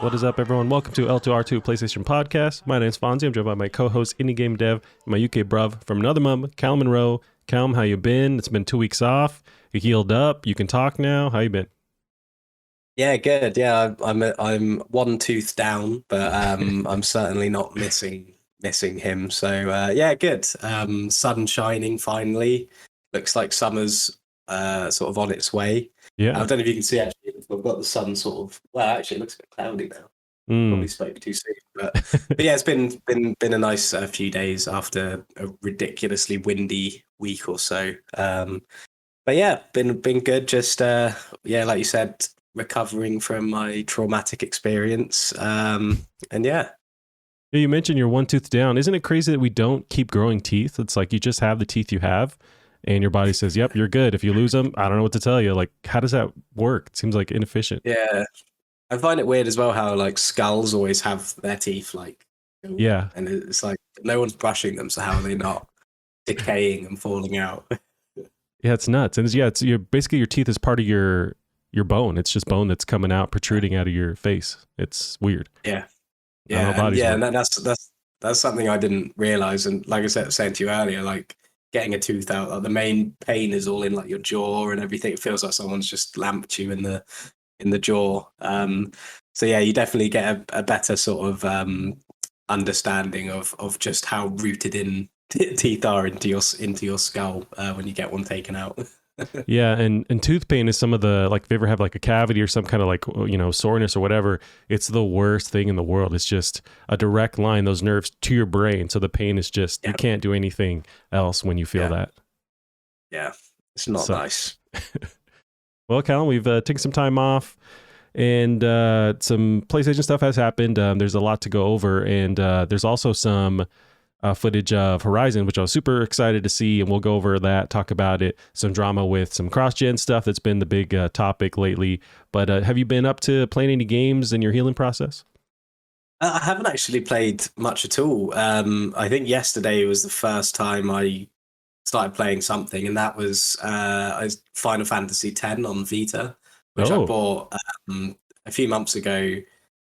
What is up, everyone? Welcome to L2R2 PlayStation Podcast. My name's Fonzie. I'm joined by my co-host, indie game dev, my UK bruv from another mum, Callum Monroe. Callum, how you been? It's been 2 weeks off. You healed up. You can talk now. How you been? Yeah, good. Yeah, I'm one tooth down, but I'm certainly not missing him. So yeah, good. Sun shining finally. Looks like summer's sort of on its way. I Yeah. don't know if you can see actually. We've got the sun sort of. Well, actually, it looks a bit cloudy now. Probably spoke too soon, but yeah, it's been a nice few days after a ridiculously windy week or so. But yeah, been good. Just yeah, like you said, recovering from my traumatic experience. And yeah. You mentioned you're one tooth down. Isn't it crazy that we don't keep growing teeth? It's like you just have the teeth you have, and your body says, "Yep, you're good." If you lose them, I don't know what to tell you. Like, how does that work? It seems like inefficient. Yeah, I find it weird as well how like skulls always have their teeth like. Yeah. And it's like no one's brushing them, so how are they not decaying and falling out? Yeah, it's nuts. And it's basically your teeth is part of your bone. It's just bone that's coming out, protruding out of your face. It's weird. Yeah. And That's something I didn't realize. And like I said, saying to you earlier, like getting a tooth out, like the main pain is all in like your jaw and everything. It feels like someone's just lamped you in the jaw. So yeah, you definitely get a better sort of understanding of just how rooted in teeth are into your skull when you get one taken out. Yeah, and tooth pain is some of the, like, if you ever have like a cavity or some kind of like, soreness or whatever, it's the worst thing in the world. It's just a direct line, those nerves to your brain. So the pain is just, you can't do anything else when you feel that. Yeah, it's not nice. Well, Callum, we've taken some time off and some PlayStation stuff has happened. There's a lot to go over, and there's also some footage of Horizon, which I was super excited to see, and we'll go over that, talk about it, some drama with some cross-gen stuff that's been the big topic lately. But have you been up to playing any games in your healing process? I haven't actually played much at all. I think yesterday was the first time I started playing something, and that was Final Fantasy X on Vita, which I bought a few months ago.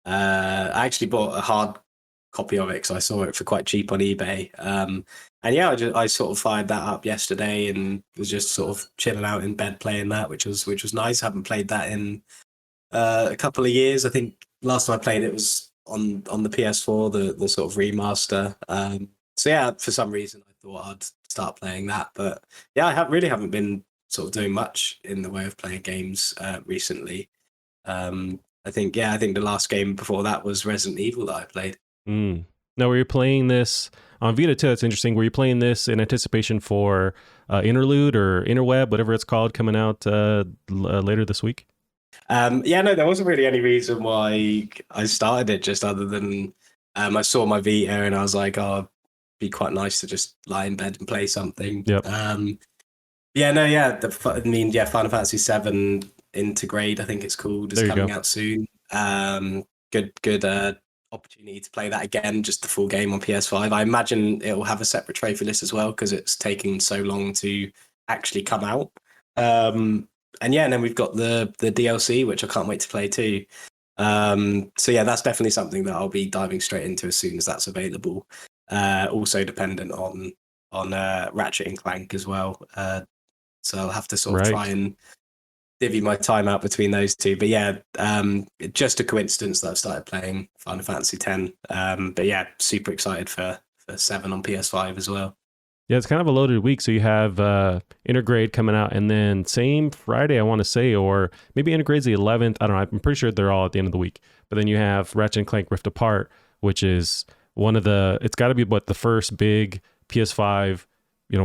I actually bought a hard copy of it because I saw it for quite cheap on eBay. And yeah, I sort of fired that up yesterday and was just sort of chilling out in bed playing that, which was nice. I haven't played that in a couple of years. I think last time I played it was on the PS4, the sort of remaster. So yeah, for some reason I thought I'd start playing that, but yeah, I really haven't been sort of doing much in the way of playing games recently. I think the last game before that was Resident Evil that I played. Now, were you playing this on Vita too? It's interesting. Were you playing this in anticipation for Interlude or Interweb, whatever it's called, coming out later this week? Yeah, no, there wasn't really any reason why I started it, just other than I saw my Vita and I was like, oh, it'd be quite nice to just lie in bed and play something. Yep. Final Fantasy VII Integrate, I think it's called, is coming out soon. Good opportunity to play that again, just the full game on PS5. I imagine it will have a separate trophy list as well because it's taken so long to actually come out. And then we've got the DLC, which I can't wait to play too. So yeah, that's definitely something that I'll be diving straight into as soon as that's available. Also dependent on Ratchet and Clank as well. So I'll have to sort of try and divvy my time out between those two. But yeah, just a coincidence that I've started playing Final Fantasy X. But yeah, super excited for 7 on PS5 as well. Yeah, it's kind of a loaded week. So you have Intergrade coming out, and then same Friday, I want to say, or maybe Intergrade's the 11th. I don't know. I'm pretty sure they're all at the end of the week. But then you have Ratchet and Clank Rift Apart, which is it's got to be the first big PS5,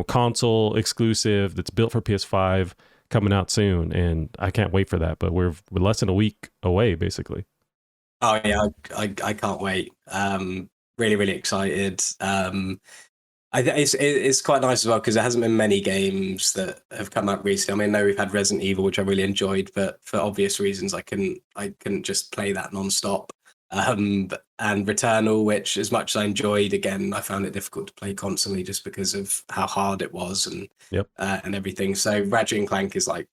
console exclusive that's built for PS5 coming out soon. And I can't wait for that. But we're less than a week away, basically. Oh yeah, I can't wait. Really, really excited. It's quite nice as well because there hasn't been many games that have come out recently. I mean, I know we've had Resident Evil, which I really enjoyed, but for obvious reasons, I couldn't just play that nonstop. And Returnal, which as much as I enjoyed, again, I found it difficult to play constantly just because of how hard it was and everything. So Ratchet and Clank is like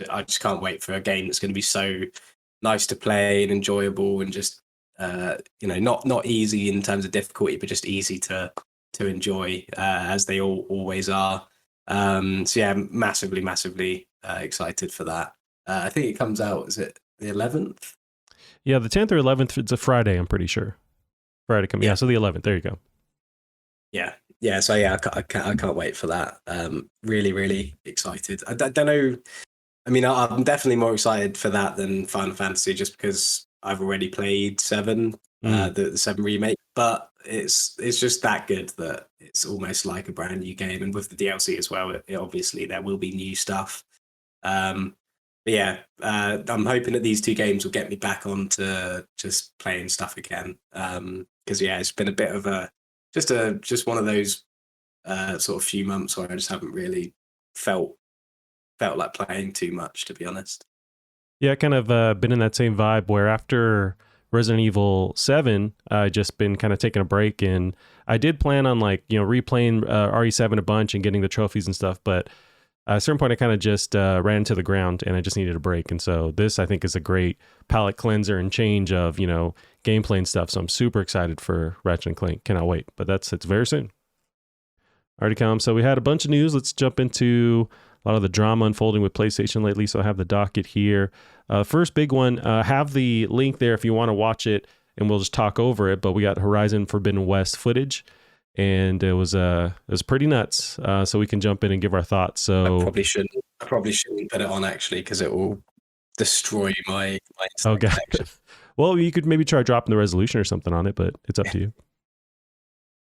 I just can't wait for a game that's going to be so nice to play and enjoyable, and just not easy in terms of difficulty, but just easy to enjoy, as they always are. So yeah, massively excited for that. I think it comes out, is it the 11th? Yeah, the 10th or 11th. It's a Friday, I'm pretty sure. Friday coming. Yeah, so the 11th. There you go. Yeah. So yeah, I can't wait for that. Really excited. I don't know. I mean, I'm definitely more excited for that than Final Fantasy, just because I've already played 7, the 7 remake. But it's just that good that it's almost like a brand new game, and with the DLC as well, it obviously there will be new stuff. But yeah, I'm hoping that these 2 games will get me back onto just playing stuff again. Because yeah, it's been a bit of just one of those sort of few months where I just haven't really felt like playing too much, to be honest. Yeah, kind of been in that same vibe where after Resident Evil 7, I just been kind of taking a break, and I did plan on replaying RE7 a bunch and getting the trophies and stuff, but at a certain point I kind of just ran into the ground and I just needed a break. And so this, I think, is a great palate cleanser and change of, gameplay and stuff. So I'm super excited for Ratchet and Clank. Cannot wait. But it's very soon. Alrighty, Callum. So we had a bunch of news. Let's jump into a lot of the drama unfolding with PlayStation lately. So I have the docket here. First big one, have the link there if you want to watch it, and we'll just talk over it. But we got Horizon Forbidden West footage, and it was pretty nuts. So we can jump in and give our thoughts. So I probably shouldn't put it on, actually, because it will destroy my okay. Connection. Well, you could maybe try dropping the resolution or something on it, but it's up to you.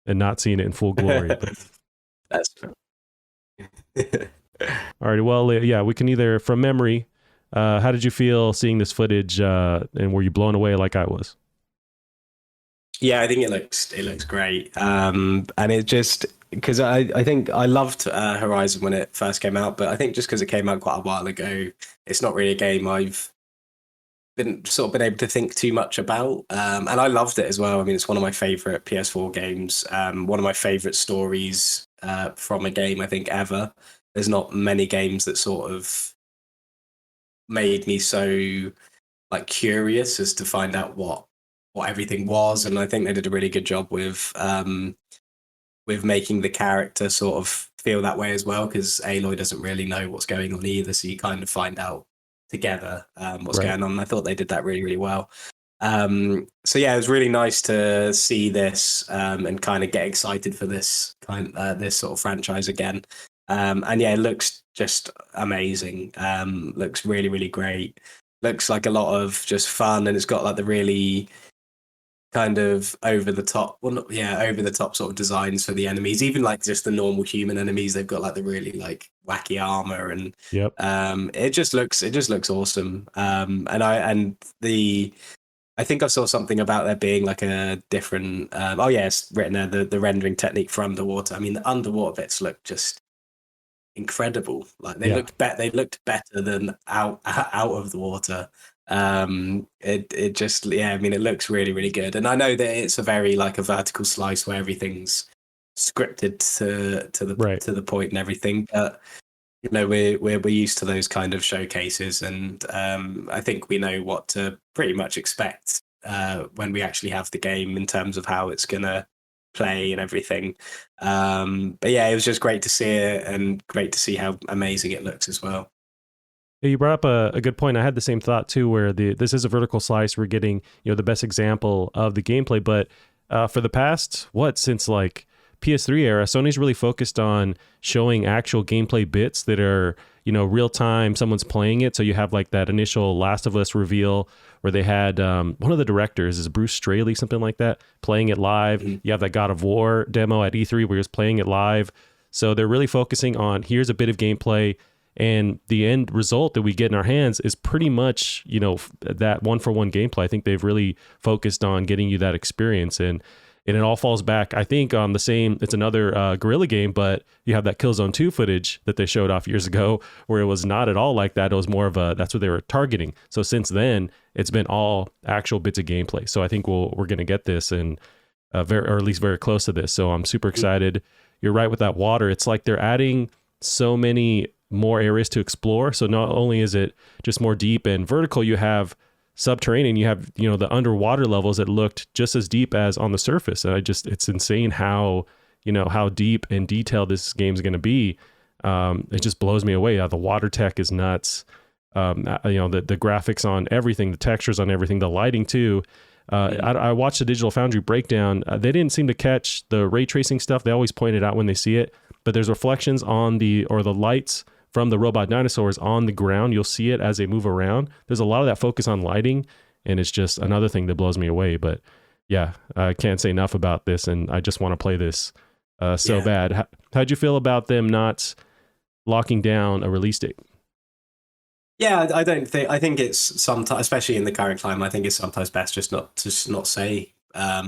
And not seeing it in full glory. But that's true. All right. Well, yeah, we can either, from memory, how did you feel seeing this footage, and were you blown away like I was? Yeah, I think it looks great. And it just, because I think I loved Horizon when it first came out, but I think just because it came out quite a while ago, it's not really a game I've been able to think too much about. And I loved it as well. I mean, it's one of my favorite PS4 games. One of my favorite stories from a game, I think, ever. There's not many games that sort of made me so curious as to find out what everything was, and I think they did a really good job with making the character sort of feel that way as well, because Aloy doesn't really know what's going on either, so you kind of find out together what's going on. And I thought they did that really well. So yeah, it was really nice to see this and kind of get excited for this sort of franchise again. And yeah, it looks just amazing. Looks really great. Looks like a lot of just fun, and it's got the really kind of over the top sort of designs for the enemies. Even just the normal human enemies, they've got the really wacky armor, and yep. It just looks awesome. I think I saw something about there being a different it's written there, the rendering technique for underwater. I mean, the underwater bits look just incredible. They looked better than out of the water. It just, yeah, I mean, it looks really good. And I know that it's a very a vertical slice where everything's scripted to the point and everything, but we're used to those kind of showcases, and I think we know what to pretty much expect when we actually have the game in terms of how it's gonna play and everything. But yeah, it was just great to see it, and great to see how amazing it looks as well. Yeah, you brought up a good point. I had the same thought too, where this is a vertical slice. We're getting the best example of the gameplay, but for the past since PS3 era, Sony's really focused on showing actual gameplay bits that are real time. Someone's playing it, so you have that initial Last of Us reveal where they had one of the directors, is Bruce Straley, something like that, playing it live. Mm-hmm. You have that God of War demo at E3 where he was playing it live. So they're really focusing on, here's a bit of gameplay, and the end result that we get in our hands is pretty much that one-for-one gameplay. I think they've really focused on getting you that experience, and it all falls back, I think, on the same, it's another Guerrilla game, but you have that Killzone 2 footage that they showed off years ago where it was not at all like that. It was more of that's what they were targeting. So since then, it's been all actual bits of gameplay. So I think we're going to get this, and or at least very close to this. So I'm super excited. You're right with that water. It's they're adding so many more areas to explore. So not only is it just more deep and vertical, you have subterranean, you have, you know, the underwater levels that looked just as deep as on the surface. And it's insane how, you know, how deep and detailed this game is going to be. It just blows me away. The water tech is nuts. You know, the graphics on everything, the textures on everything, the lighting too. I watched the Digital Foundry breakdown. They didn't seem to catch the ray tracing stuff. They always point it out when they see it, but there's reflections on the lights from the robot dinosaurs on the ground. You'll see it as they move around. There's a lot of that focus on lighting, and it's just another thing that blows me away. But yeah, I can't say enough about this, and I just want to play this so bad. How'd you feel about them not locking down a release date? Yeah, I think it's sometimes, especially in the current climate, I think it's sometimes best just not say. I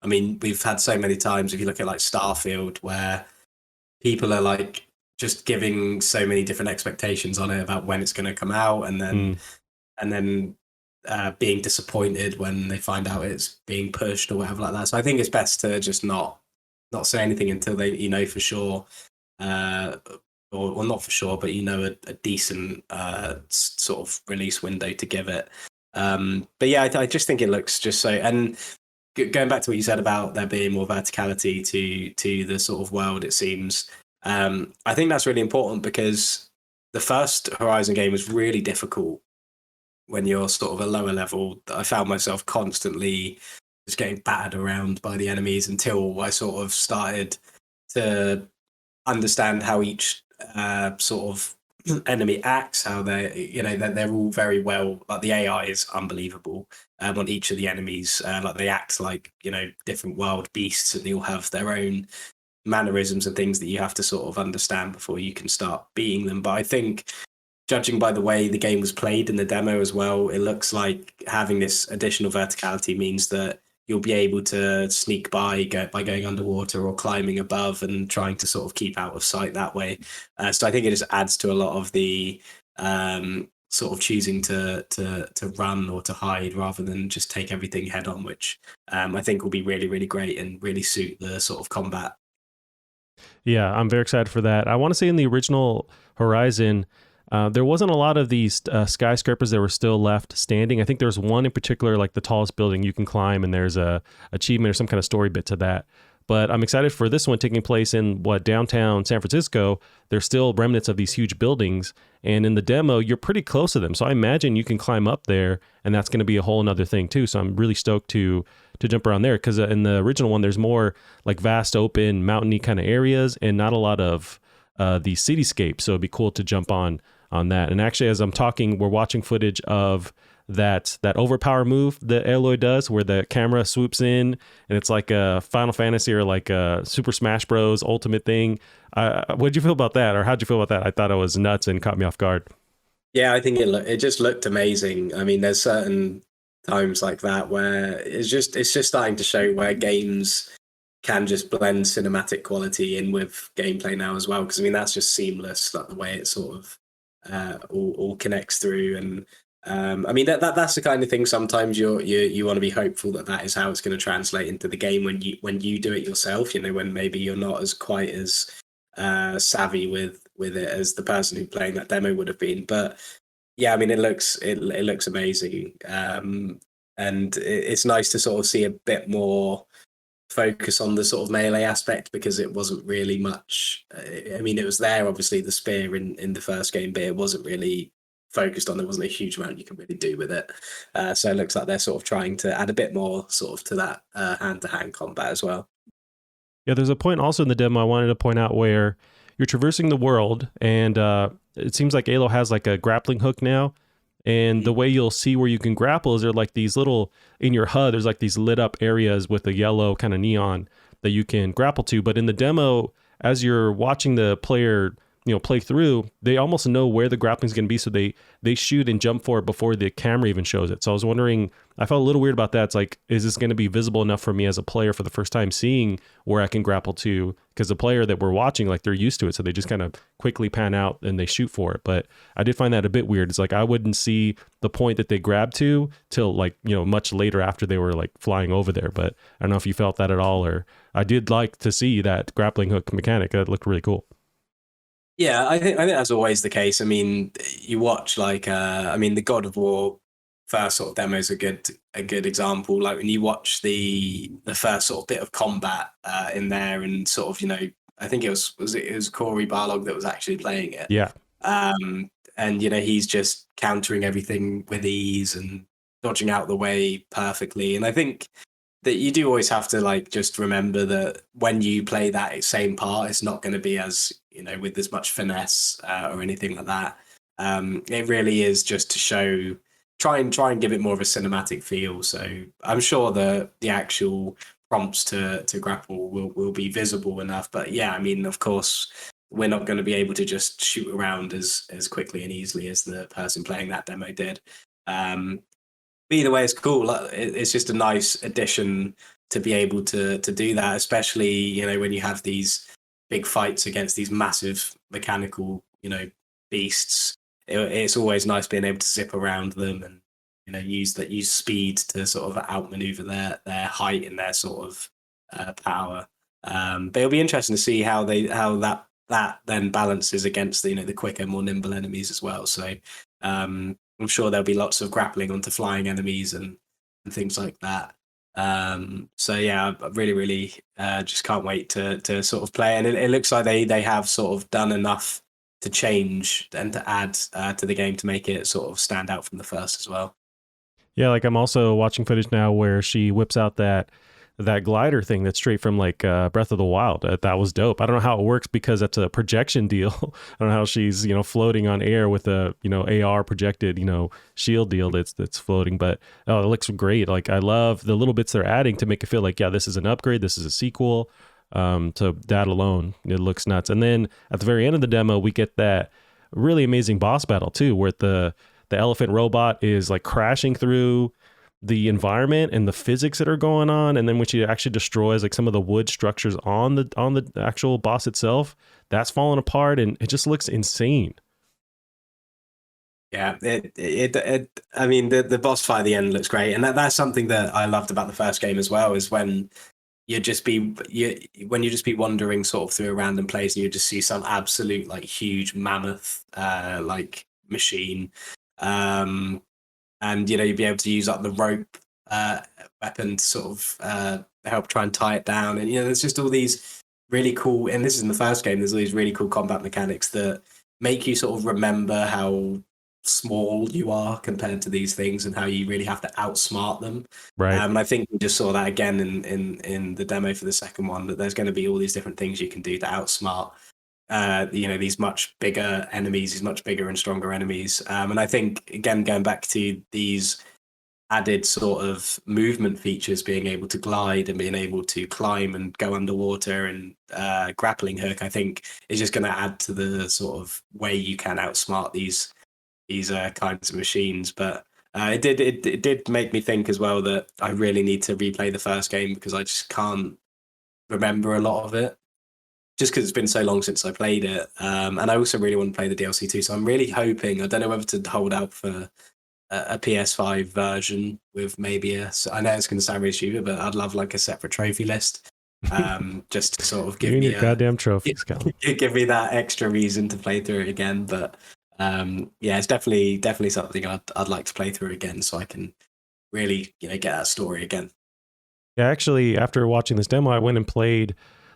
mean, we've had so many times, if you look at like Starfield, where people are like just giving so many different expectations on it about when it's going to come out, and then being disappointed when they find out it's being pushed or whatever like that. So I think it's best to just not say anything until they, you know, for sure, or not for sure, but, you know, a decent sort of release window to give it. But yeah, I just think it looks just so. And going back to what you said about there being more verticality to the sort of world, it seems. I think that's really important, because the first Horizon game was really difficult when you're sort of a lower level. I found myself constantly just getting battered around by the enemies until I sort of started to understand how each sort of enemy acts, how they're all very well, like the AI is unbelievable on each of the enemies. Like they act like, you know, different wild beasts, and they all have their own mannerisms and things that you have to sort of understand before you can start beating them. But I think, judging by the way the game was played in the demo as well, it looks like having this additional verticality means that you'll be able to sneak by going underwater or climbing above and trying to sort of keep out of sight that way. So I think it just adds to a lot of the sort of choosing to run or to hide rather than just take everything head on, which I think will be really, really great and really suit the sort of combat. Yeah, I'm very excited for that. I want to say in the original Horizon, there wasn't a lot of these skyscrapers that were still left standing. I think there's one in particular, like the tallest building you can climb, and there's a achievement or some kind of story bit to that. But I'm excited for this one taking place in downtown San Francisco. There's still remnants of these huge buildings, and in the demo, you're pretty close to them. So I imagine you can climb up there, and that's going to be a whole another thing too. So I'm really stoked to jump around there, because in the original one, there's more like vast, open, mountainy kind of areas, and not a lot of the cityscape. So it'd be cool to jump on that. And actually, as I'm talking, we're watching footage of that overpower move that Aloy does, where the camera swoops in, and it's like a Final Fantasy or like a Super Smash Bros. Ultimate thing. What'd you feel about that, or how'd you feel about that? I thought it was nuts and caught me off guard. Yeah, I think it just looked amazing. I mean, there's certain times like that where it's just starting to show where games can just blend cinematic quality in with gameplay now as well. Because I mean, that's just seamless, like the way it sort of all connects through. And I mean, that's the kind of thing sometimes you want to be hopeful that is how it's going to translate into the game when you do it yourself. You know, when maybe you're not as quite as savvy with it as the person who playing that demo would have been. But yeah, I mean, it looks amazing, and it's nice to sort of see a bit more focus on the sort of melee aspect, because it wasn't really much. I mean, it was there, obviously, the spear in the first game, but it wasn't really focused on. There wasn't a huge amount you can really do with it. So it looks like they're sort of trying to add a bit more sort of to that hand-to-hand combat as well. Yeah, there's a point also in the demo I wanted to point out where you're traversing the world, and it seems like Aloy has like a grappling hook now. And the way you'll see where you can grapple is there like these little, in your HUD, there's like these lit up areas with a yellow kind of neon that you can grapple to. But in the demo, as you're watching the player, you know, play through, they almost know where the grappling is going to be. So they shoot and jump for it before the camera even shows it. So I was wondering, I felt a little weird about that. It's like, is this going to be visible enough for me as a player for the first time seeing where I can grapple to? Because the player that we're watching, like, they're used to it. So they just kind of quickly pan out and they shoot for it. But I did find that a bit weird. It's like, I wouldn't see the point that they grabbed to till, like, you know, much later after they were like flying over there. But I don't know if you felt that at all, or I did like to see that grappling hook mechanic. That looked really cool. Yeah, I think that's always the case. I mean, you watch like I mean, the God of War first sort of demo is a good example. Like when you watch the first sort of bit of combat in there, and sort of, you know, I think it was Corey Barlog that was actually playing it. Yeah. And you know, he's just countering everything with ease and dodging out the way perfectly. And I think that you do always have to like just remember that when you play that same part, it's not going to be as, you know, with as much finesse or anything like that. It really is just to show, try and give it more of a cinematic feel. So I'm sure the actual prompts to grapple will be visible enough. But yeah, I mean, of course, we're not going to be able to just shoot around as quickly and easily as the person playing that demo did. Either way, it's cool. It's just a nice addition to be able to do that, especially, you know, when you have these big fights against these massive mechanical, you know, beasts. It's always nice being able to zip around them and, you know, use speed to sort of outmaneuver their height and their sort of power. But it'll be interesting to see how that then balances against the, you know, the quicker, more nimble enemies as well. So I'm sure there'll be lots of grappling onto flying enemies and things like that. So yeah, I really just can't wait to sort of play. And it looks like they have sort of done enough to change and to add to the game to make it sort of stand out from the first as well. Yeah, like I'm also watching footage now where she whips out that glider thing that's straight from like Breath of the Wild. That was dope. I don't know how it works because that's a projection deal. I don't know how she's, you know, floating on air with a, you know, AR projected, you know, shield deal that's floating. But oh, it looks great. Like I love the little bits they're adding to make it feel like, yeah, this is an upgrade. This is a sequel. So that alone, it looks nuts. And then at the very end of the demo, we get that really amazing boss battle too, where the elephant robot is like crashing through the environment and the physics that are going on, and then when she actually destroys like some of the wood structures on the actual boss itself, that's falling apart, and it just looks insane. Yeah, I mean, the boss fight at the end looks great, and that's something that I loved about the first game as well. Is when you just be wandering sort of through a random place, and you just see some absolute like huge mammoth like machine. And, you know, you'd be able to use up the rope weapon to sort of help try and tie it down. And, you know, there's just all these really cool, and this is in the first game, there's all these really cool combat mechanics that make you sort of remember how small you are compared to these things and how you really have to outsmart them. Right. And I think we just saw that again in the demo for the second one, that there's going to be all these different things you can do to outsmart you know, these much bigger enemies, these much bigger and stronger enemies. And I think, again, going back to these added sort of movement features, being able to glide and being able to climb and go underwater and grappling hook, I think is just going to add to the sort of way you can outsmart these kinds of machines. But it did make me think as well that I really need to replay the first game because I just can't remember a lot of it, just because it's been so long since I played it. And I also really want to play the DLC too. So I'm really hoping, I don't know whether to hold out for a PS5 version with maybe I know it's going to sound really stupid, but I'd love like a separate trophy list. Just to sort of give me a goddamn trophies, give me that extra reason to play through it again. But yeah, it's definitely something I'd like to play through again so I can really, you know, get that story again. Yeah, actually, after watching this demo, I went and played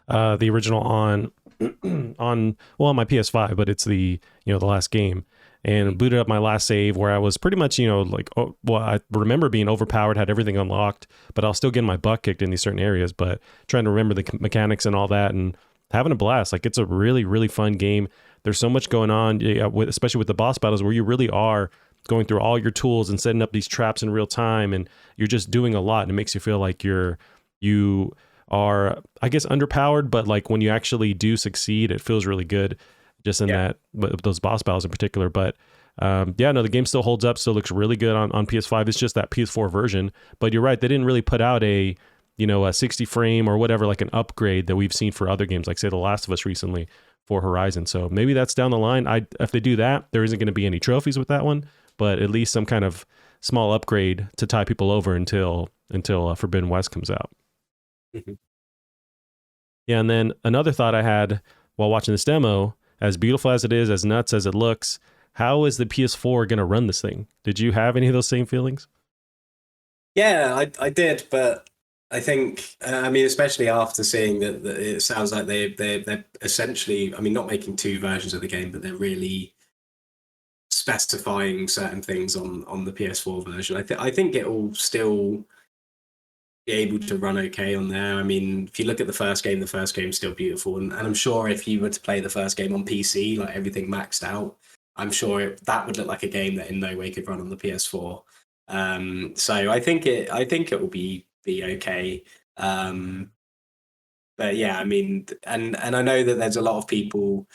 the original on my PS5, but it's the, you know, the last game, and booted up my last save where I was pretty much, you know, like, I remember being overpowered, had everything unlocked, but I'll still get my butt kicked in these certain areas, but trying to remember the mechanics and all that and having a blast. Like, it's a really, really fun game. There's so much going on, especially with the boss battles where you really are going through all your tools and setting up these traps in real time, and you're just doing a lot, and it makes you feel like you are, I guess, underpowered, but like when you actually do succeed, it feels really good just in that, those boss battles in particular. But yeah, no, the game still holds up, still looks really good on PS5. It's just that PS4 version, but you're right, they didn't really put out a 60 frame or whatever, like an upgrade that we've seen for other games, like say The Last of Us recently for Horizon. So maybe that's down the line. If they do that, there isn't going to be any trophies with that one, but at least some kind of small upgrade to tie people over until Forbidden West comes out. Mm-hmm. Yeah, and then another thought I had while watching this demo, as beautiful as it is, as nuts as it looks, how is the PS4 going to run this thing? Did you have any of those same feelings? Yeah, I did, but I think I mean, especially after seeing that it sounds like they're essentially, I mean, not making two versions of the game, but they're really specifying certain things on the PS4 version. I think it will still be able to run okay on there. I mean, if you look at the first game's still beautiful, and I'm sure if you were to play the first game on PC, like everything maxed out, I'm sure that would look like a game that in no way could run on the PS4. So I think it will be okay. Um, but yeah, I mean, and I know that there's a lot of people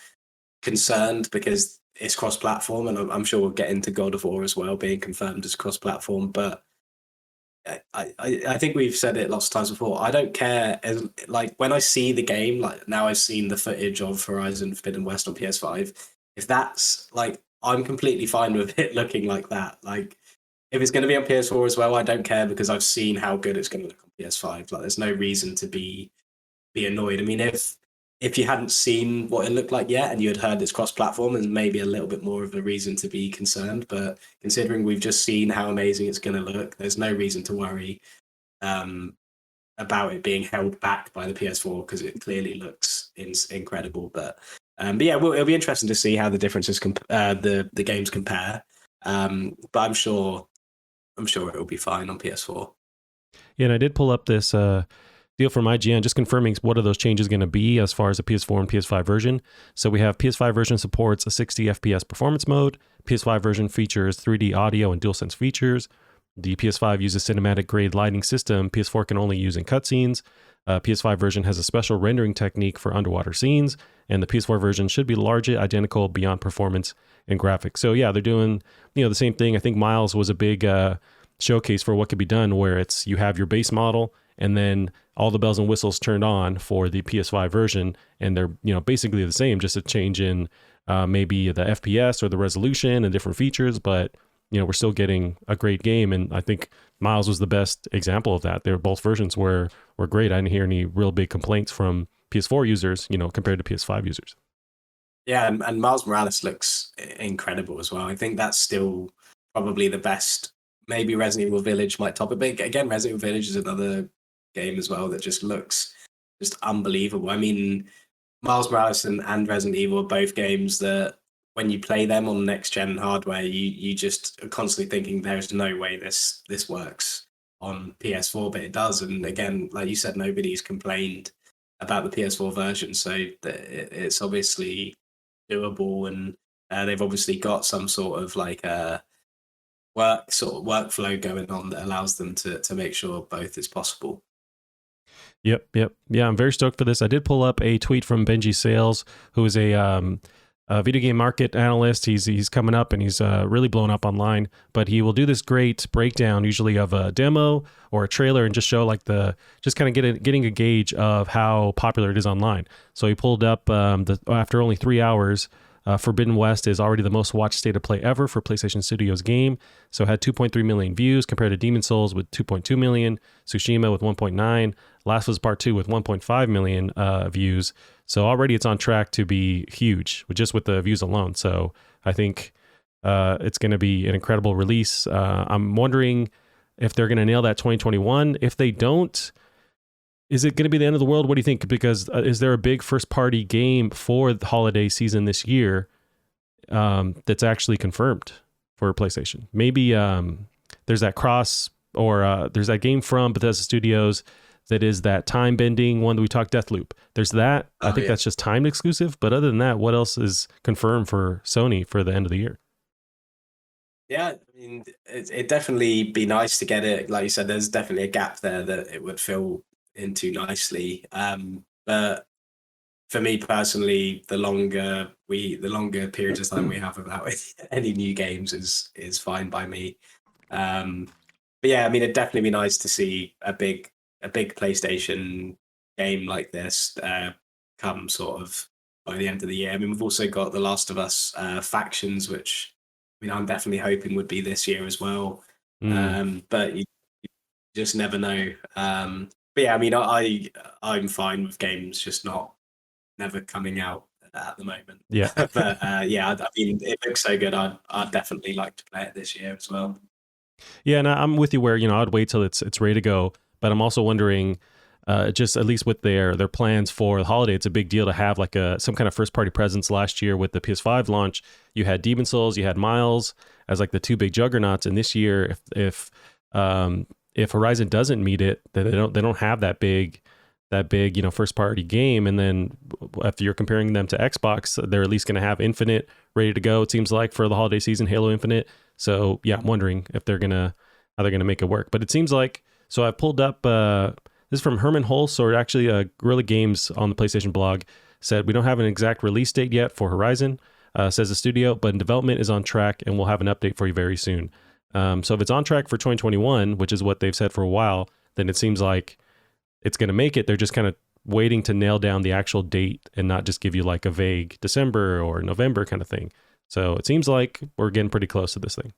concerned because it's cross-platform, and I'm sure we'll get into God of War as well being confirmed as cross-platform. But I think we've said it lots of times before. I don't care. Like when I see the game, like now I've seen the footage of Horizon Forbidden West on PS5. If that's like, I'm completely fine with it looking like that. Like if it's going to be on PS4 as well, I don't care because I've seen how good it's going to look on PS5. Like there's no reason to be annoyed. I mean, if you hadn't seen what it looked like yet and you had heard it's cross-platform, there's maybe a little bit more of a reason to be concerned. But considering we've just seen how amazing it's going to look, there's no reason to worry um, about it being held back by the PS4 because it clearly looks incredible. But yeah, it'll be interesting to see how the differences the games compare. But I'm sure it will be fine on PS4. Yeah, and I did pull up this deal from IGN, just confirming what are those changes going to be as far as the PS4 and PS5 version. So we have PS5 version supports a 60 FPS performance mode. PS5 version features 3D audio and DualSense features. The PS5 uses cinematic grade lighting system. PS4 can only use in cutscenes. PS5 version has a special rendering technique for underwater scenes, and the PS4 version should be largely identical beyond performance and graphics. So yeah, they're doing the same thing. I think Miles was a big showcase for what could be done, where it's you have your base model and then all the bells and whistles turned on for the PS5 version, and they're basically the same, just a change in maybe the FPS or the resolution and different features, but we're still getting a great game. And I think Miles was the best example of that. Both versions were great. I didn't hear any real big complaints from PS4 users, compared to PS5 users. Yeah, and Miles Morales looks incredible as well. I think that's still probably the best. Maybe Resident Evil Village might top it. But again, Resident Evil Village is another game as well that just looks just unbelievable. I mean, Miles Morales and Resident Evil are both games that when you play them on next gen hardware, you just are constantly thinking there's no way this works on PS4, but it does. And again, like you said, nobody's complained about the PS4 version, so it's obviously doable, and they've obviously got some sort of like workflow going on that allows them to make sure both is possible. Yep. Yeah, I'm very stoked for this. I did pull up a tweet from Benji Sales, who is a video game market analyst. He's coming up and he's really blown up online, but he will do this great breakdown usually of a demo or a trailer and just show like just kind of getting a gauge of how popular it is online. So he pulled up after only 3 hours, Forbidden West is already the most watched state of play ever for PlayStation Studios game. So it had 2.3 million views compared to Demon Souls with 2.2 million, Tsushima with 1.9, Last of Us Part 2 with 1.5 million views. So already it's on track to be huge just with the views alone. So I think it's going to be an incredible release. I'm wondering if they're going to nail that 2021. If they don't, is it going to be the end of the world? What do you think? Because is there a big first-party game for the holiday season this year that's actually confirmed for PlayStation? Maybe there's that there's that game from Bethesda Studios that is that time-bending one that we talked, Deathloop. There's that. I think that's just timed exclusive. But other than that, what else is confirmed for Sony for the end of the year? Yeah, I mean, it'd definitely be nice to get it. Like you said, there's definitely a gap there that it would fill into nicely. But for me personally, the longer periods of time we have without any new games is fine by me. But yeah, I mean, it'd definitely be nice to see a big PlayStation game like this come sort of by the end of the year. I mean, we've also got The Last of Us Factions, which I mean, I'm definitely hoping would be this year as well. But you just never know. But yeah, I mean, I'm fine with games just never coming out at the moment. Yeah. But yeah, I mean, it looks so good. I'd definitely like to play it this year as well. Yeah, and I'm with you where, I'd wait till it's ready to go. But I'm also wondering, just at least with their plans for the holiday, it's a big deal to have like some kind of first party presence. Last year with the PS5 launch, you had Demon Souls, you had Miles as like the two big juggernauts, and this year, if Horizon doesn't meet it, then they don't have that big first party game. And then if you're comparing them to Xbox, they're at least going to have Infinite ready to go, it seems like, for the holiday season, Halo Infinite. So yeah, I'm wondering if how they're gonna make it work. But it seems like, so I've pulled up this is from Herman Hulse, or actually Guerrilla Games on the PlayStation blog, said we don't have an exact release date yet for Horizon, says the studio, but development is on track and we'll have an update for you very soon. So if it's on track for 2021, which is what they've said for a while, then it seems like it's going to make it. They're just kind of waiting to nail down the actual date and not just give you like a vague December or November kind of thing. So it seems like we're getting pretty close to this thing.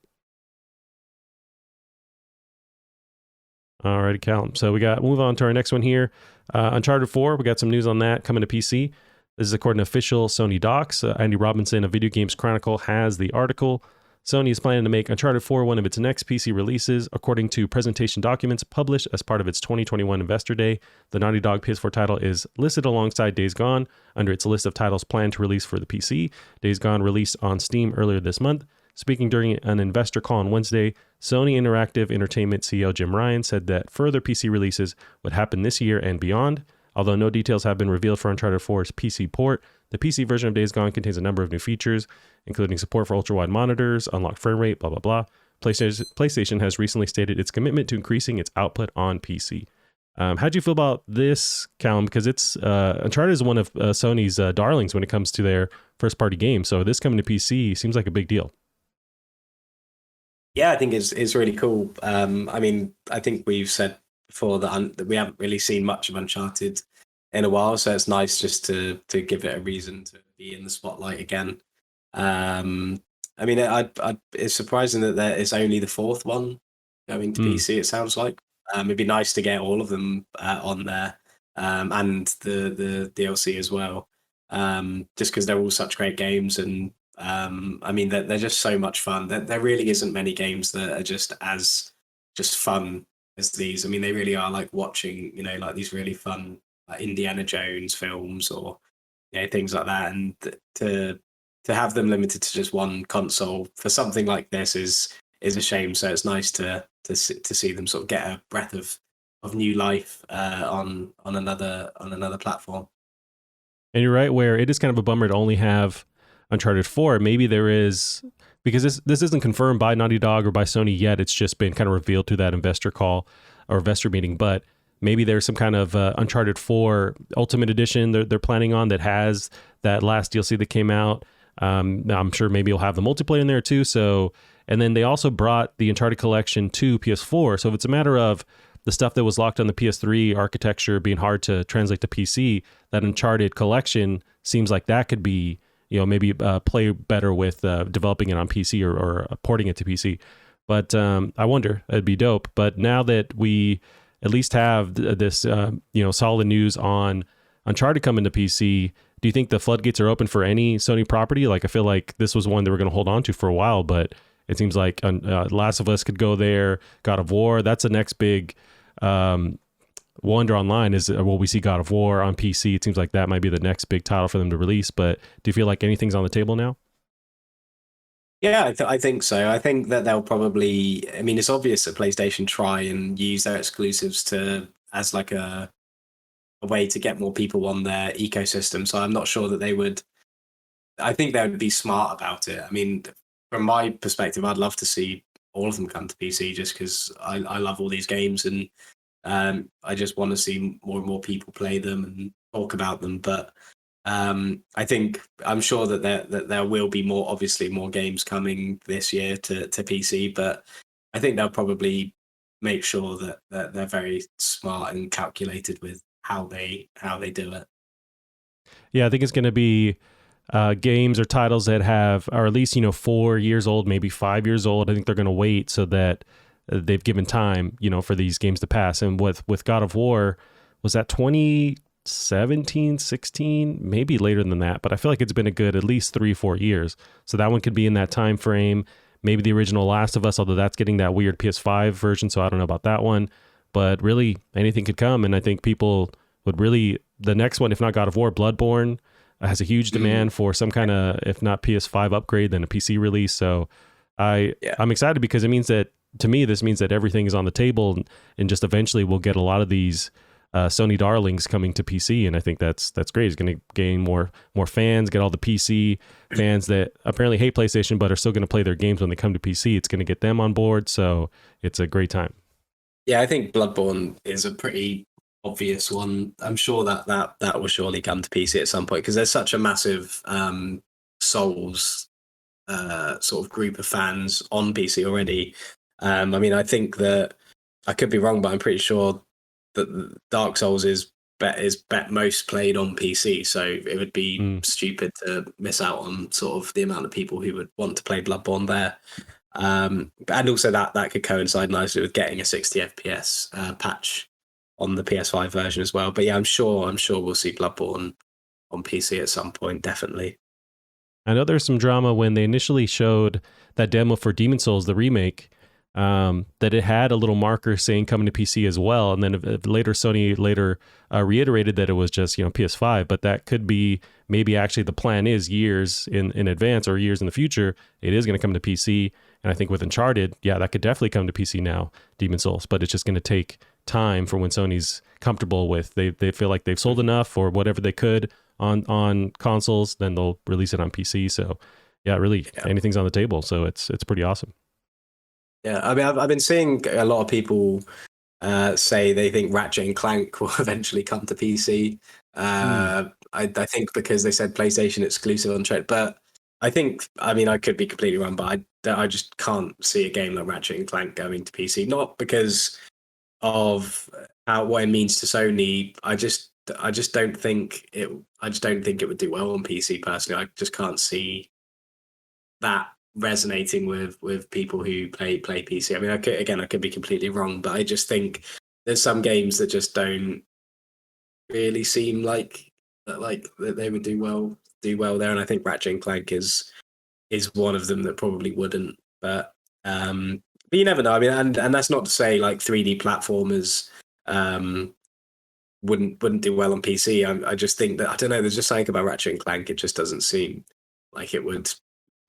Alrighty, Cal. So move on to our next one here. Uncharted 4, we got some news on that coming to PC. This is according to official Sony docs. Andy Robinson of Video Games Chronicle has the article. Sony is planning to make Uncharted 4 one of its next PC releases, according to presentation documents published as part of its 2021 Investor Day. The Naughty Dog PS4 title is listed alongside Days Gone under its list of titles planned to release for the PC. Days Gone released on Steam earlier this month. Speaking during an investor call on Wednesday, Sony Interactive Entertainment CEO Jim Ryan said that further PC releases would happen this year and beyond. Although no details have been revealed for Uncharted 4's PC port, the PC version of Days Gone contains a number of new features, including support for ultra-wide monitors, unlocked frame rate, blah, blah, blah. PlayStation has recently stated its commitment to increasing its output on PC. How do you feel about this, Callum? Because Uncharted is one of Sony's darlings when it comes to their first-party games. So this coming to PC seems like a big deal. Yeah, I think it's really cool. I mean, I think we've said before that we haven't really seen much of Uncharted in a while, so it's nice just to give it a reason to be in the spotlight again. I mean, it's surprising that it's only the fourth one going to PC. It sounds like it'd be nice to get all of them on there, and the DLC as well. Just because they're all such great games, and I mean they're just so much fun. There really isn't many games that are just fun as these. I mean, they really are like watching, like these really fun Indiana Jones films or things like that, and to have them limited to just one console for something like this is a shame. So it's nice to see them sort of get a breath of new life on another platform. And you're right, where it is kind of a bummer to only have Uncharted 4. Maybe there is, because this isn't confirmed by Naughty Dog or by Sony yet. It's just been kind of revealed through that investor call or investor meeting. But maybe there's some kind of Uncharted 4 Ultimate Edition they're planning on that has that last DLC that came out. I'm sure maybe you'll have the multiplayer in there too. So, and then they also brought the Uncharted collection to PS4. So if it's a matter of the stuff that was locked on the PS3 architecture being hard to translate to PC, that Uncharted collection seems like that could be, maybe play better with developing it on PC or porting it to PC. But I wonder, it'd be dope. But now that we at least have this, solid news on Uncharted coming to PC, do you think the floodgates are open for any Sony property? Like, I feel like this was one they were going to hold on to for a while, but it seems like Last of Us could go there. God of War, that's the next big wonder online is, will we see God of War on PC? It seems like that might be the next big title for them to release, but do you feel like anything's on the table now? Yeah, I think so. I think that they'll probably, I mean, it's obvious that PlayStation try and use their exclusives as like a way to get more people on their ecosystem. So I'm not sure that I think they would be smart about it. I mean, from my perspective, I'd love to see all of them come to PC just because I love all these games, and I just want to see more and more people play them and talk about them. But I'm sure that there will be obviously more games coming this year to PC, but I think they'll probably make sure that they're very smart and calculated with how they do it. Yeah, I think it's going to be games or titles that are at least 4 years old, maybe 5 years old. I think they're going to wait so that they've given time, for these games to pass. And with God of War, was that 2017, 16, maybe later than that, but I feel like it's been a good at least 3-4 years. So that one could be in that time frame. maybe the original Last of Us, although that's getting that weird PS5 version, so I don't know about that one. But really, anything could come, and I think people would really, the next one, if not God of War, Bloodborne, has a huge demand for some kind of, if not PS5 upgrade, then a PC release. So I'm excited because it means that, to me, this means that everything is on the table, and just eventually we'll get a lot of these Sony darlings coming to PC, and I think that's great. It's going to gain more fans, get all the PC fans that apparently hate PlayStation but are still going to play their games when they come to PC. It's going to get them on board, so it's a great time. Yeah, I think Bloodborne is a pretty obvious one. I'm sure that will surely come to PC at some point because there's such a massive Souls sort of group of fans on PC already. I mean, I think that I could be wrong, but I'm pretty sure that Dark Souls is most played on PC. So it would be stupid to miss out on sort of the amount of people who would want to play Bloodborne there. And also that could coincide nicely with getting a 60 FPS patch on the PS5 version as well. But yeah, I'm sure we'll see Bloodborne on PC at some point, definitely. I know there's some drama when they initially showed that demo for Demon Souls, the remake, that it had a little marker saying coming to PC as well. And then Sony later reiterated that it was just, PS5, but that could be maybe actually the plan is years in advance or years in the future, it is going to come to PC. And I think with Uncharted, yeah, that could definitely come to PC now, Demon Souls, but it's just going to take time for when Sony's comfortable with, they feel like they've sold enough or whatever they could on consoles, then they'll release it on PC. So yeah, really anything's on the table. So it's pretty awesome. Yeah, I mean, I've been seeing a lot of people say they think Ratchet and Clank will eventually come to PC. I think because they said PlayStation exclusive on trade, but I think, I mean, I could be completely wrong, but I just can't see a game like Ratchet and Clank going to PC. Not because of what it means to Sony. I just don't think it. I just don't think it would do well on PC personally. I just can't see that resonating with people who play PC. I mean, I could be completely wrong, but I just think there's some games that just don't really seem like that they would do well there, and I think Ratchet and Clank is one of them that probably wouldn't. But you never know. I mean, and that's not to say like 3D platformers wouldn't do well on PC. I just think that, I don't know, there's just something about Ratchet and Clank, it just doesn't seem like it would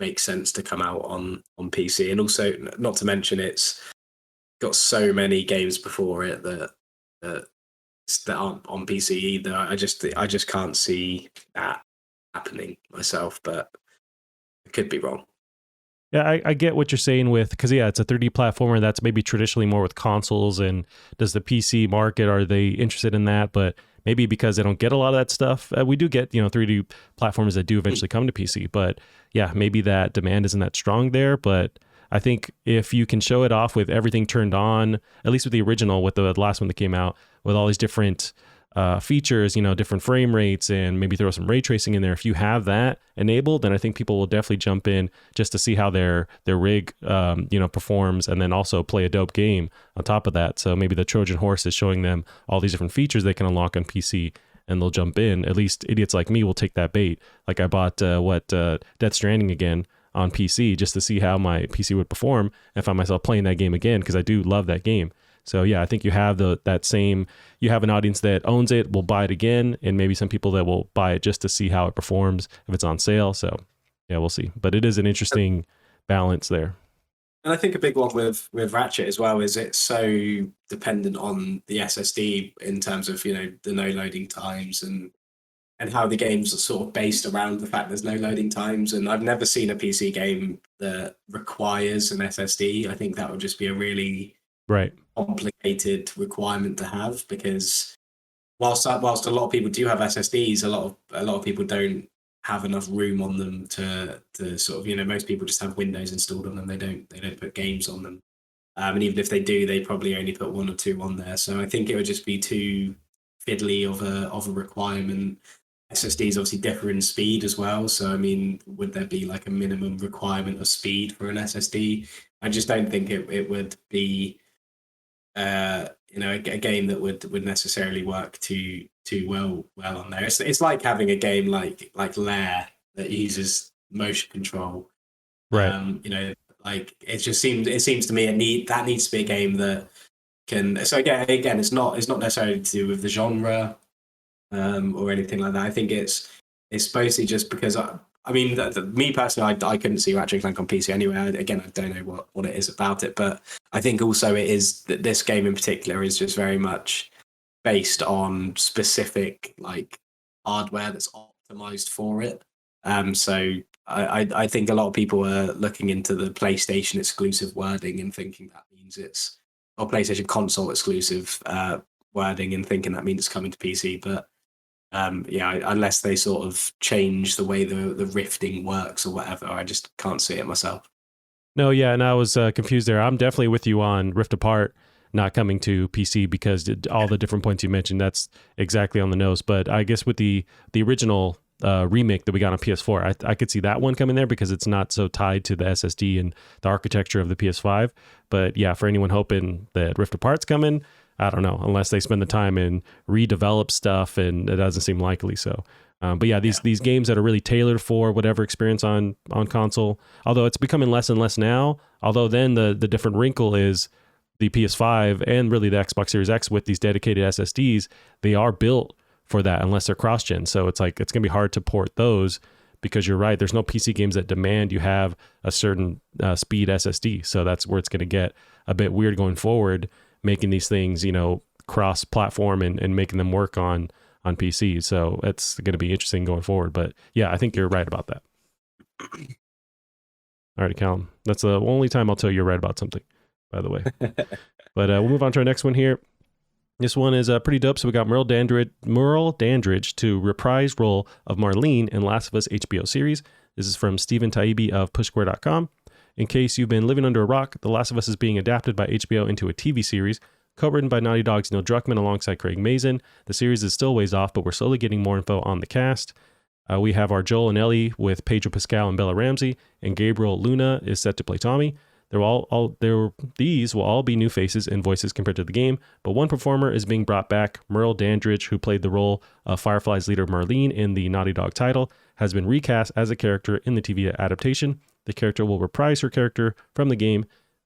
make sense to come out on PC. And also, not to mention, it's got so many games before it that aren't on PC either. I just can't see that happening myself, but I could be wrong. Yeah, I get what you're saying with, because it's a 3D platformer that's maybe traditionally more with consoles, and does the PC market, are they interested in that? But maybe because they don't get a lot of that stuff. We do get 3D platformers that do eventually come to PC, but yeah, maybe that demand isn't that strong there. But I think if you can show it off with everything turned on, at least with the original, with the last one that came out, with all these different features, different frame rates, and maybe throw some ray tracing in there. If you have that enabled, then I think people will definitely jump in just to see how their rig, performs, and then also play a dope game on top of that. So maybe the Trojan horse is showing them all these different features they can unlock on PC, and they'll jump in. At least idiots like me will take that bait. Like I bought Death Stranding again on PC just to see how my PC would perform and find myself playing that game again, because I do love that game. So yeah, I think you have you have an audience that owns it, will buy it again, and maybe some people that will buy it just to see how it performs if it's on sale. So yeah, we'll see. But it is an interesting balance there. And I think a big one with Ratchet as well is it's so dependent on the SSD in terms of, the no loading times and how the games are sort of based around the fact there's no loading times. And I've never seen a PC game that requires an SSD. I think that would just be a really complicated requirement to have, because whilst a lot of people do have SSDs, a lot of people don't have enough room on them to sort of, most people just have Windows installed on them. They don't put games on them, and even if they do, they probably only put one or two on there. So I think it would just be too fiddly of a requirement. SSDs obviously differ in speed as well. So I mean, would there be like a minimum requirement of speed for an SSD? I just don't think it would be a game that would necessarily work too well on there. It's like having a game like Lair that uses motion control. Right. Like it seems to me that needs to be a game that can. So again, it's not necessarily to do with the genre or anything like that. I think it's mostly just because I mean, me personally, I couldn't see Ratchet and Clank on PC anyway. Again, I don't know what it is about it, but I think also it is that this game in particular is just very much based on specific like hardware that's optimized for it. So I think a lot of people are looking into the PlayStation exclusive wording and thinking that means it's or PlayStation console exclusive wording and thinking that means it's coming to PC, but unless they sort of change the way the rifting works or whatever, I just can't see it myself. No, yeah, and I was confused there. I'm definitely with you on Rift Apart not coming to PC because all the different points you mentioned, that's exactly on the nose. But I guess with the original remake that we got on PS4, I could see that one coming there because it's not so tied to the SSD and the architecture of the PS5. But yeah, for anyone hoping that Rift Apart's coming, I don't know, unless they spend the time and redevelop stuff, and it doesn't seem likely. So, but yeah, these games that are really tailored for whatever experience on console, although it's becoming less and less now. Although then the different wrinkle is the PS5 and really the Xbox Series X with these dedicated SSDs, they are built for that unless they're cross-gen. So it's like it's gonna be hard to port those because you're right. There's no PC games that demand you have a certain speed SSD. So that's where it's gonna get a bit weird going forward, making these things, cross-platform and making them work on PC. So it's going to be interesting going forward. But yeah, I think you're right about that. All right, Callum. That's the only time I'll tell you you're right about something, by the way. But we'll move on to our next one here. This one is pretty dope. So we got Merle Dandrich to reprise role of Marlene in Last of Us HBO series. This is from Stephen Taibbi of pushsquare.com. In case you've been living under a rock, The Last of Us is being adapted by HBO into a TV series, co-written by Naughty Dog's Neil Druckmann alongside Craig Mazin. The series is still ways off, but we're slowly getting more info on the cast. We have our Joel and Ellie with Pedro Pascal and Bella Ramsey, and Gabriel Luna is set to play Tommy. These will all be new faces and voices compared to the game, but one performer is being brought back. Merle Dandrich, who played the role of Firefly's leader Marlene in the Naughty Dog title, has been recast as a character in the TV adaptation. The character will reprise her character from the game.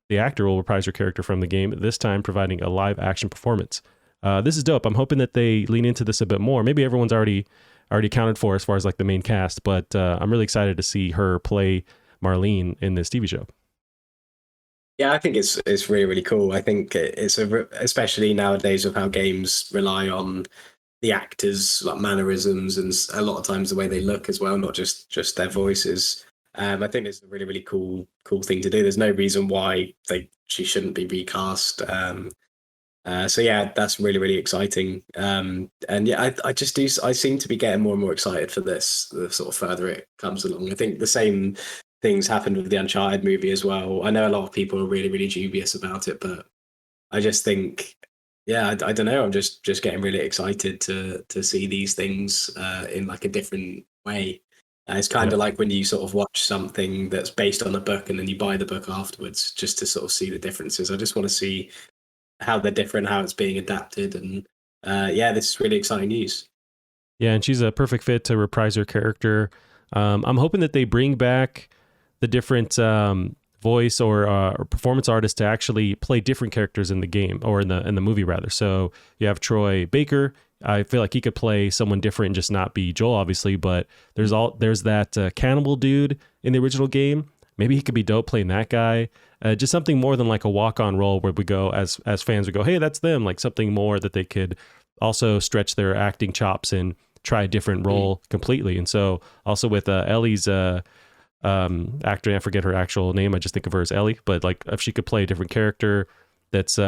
The actor will reprise her character from the game, this time providing a live action performance. This is dope. I'm hoping that they lean into this a bit more. Maybe everyone's already accounted for as far as like the main cast, but I'm really excited to see her play Marlene in this TV show. Yeah, I think it's really, really cool. I think especially nowadays with how games rely on the actors' like mannerisms and a lot of times the way they look as well, not just their voices. I think it's a really, really cool thing to do. There's no reason why she shouldn't be recast. So yeah, that's really, really exciting. And yeah, I seem to be getting more and more excited for this, the sort of further it comes along. I think the same things happened with the Uncharted movie as well. I know a lot of people are really, really dubious about it, but I just think, yeah, I don't know. I'm just getting really excited to see these things in like a different way. It's kind of like when you sort of watch something that's based on a book and then you buy the book afterwards just to sort of see the differences. I just want to see how they're different, how it's being adapted. And yeah, this is really exciting news. Yeah, and she's a perfect fit to reprise her character. I'm hoping that they bring back the different voice or performance artists to actually play different characters in the game or in the movie rather. So you have Troy Baker. I feel like he could play someone different and just not be Joel, obviously. But there's that cannibal dude in the original game. Maybe he could be dope playing that guy. Just something more than like a walk-on role where we go as fans would go, hey, that's them. Like something more that they could also stretch their acting chops and try a different role completely. And so also with Ellie's actor, I forget her actual name. I just think of her as Ellie. But like if she could play a different character that's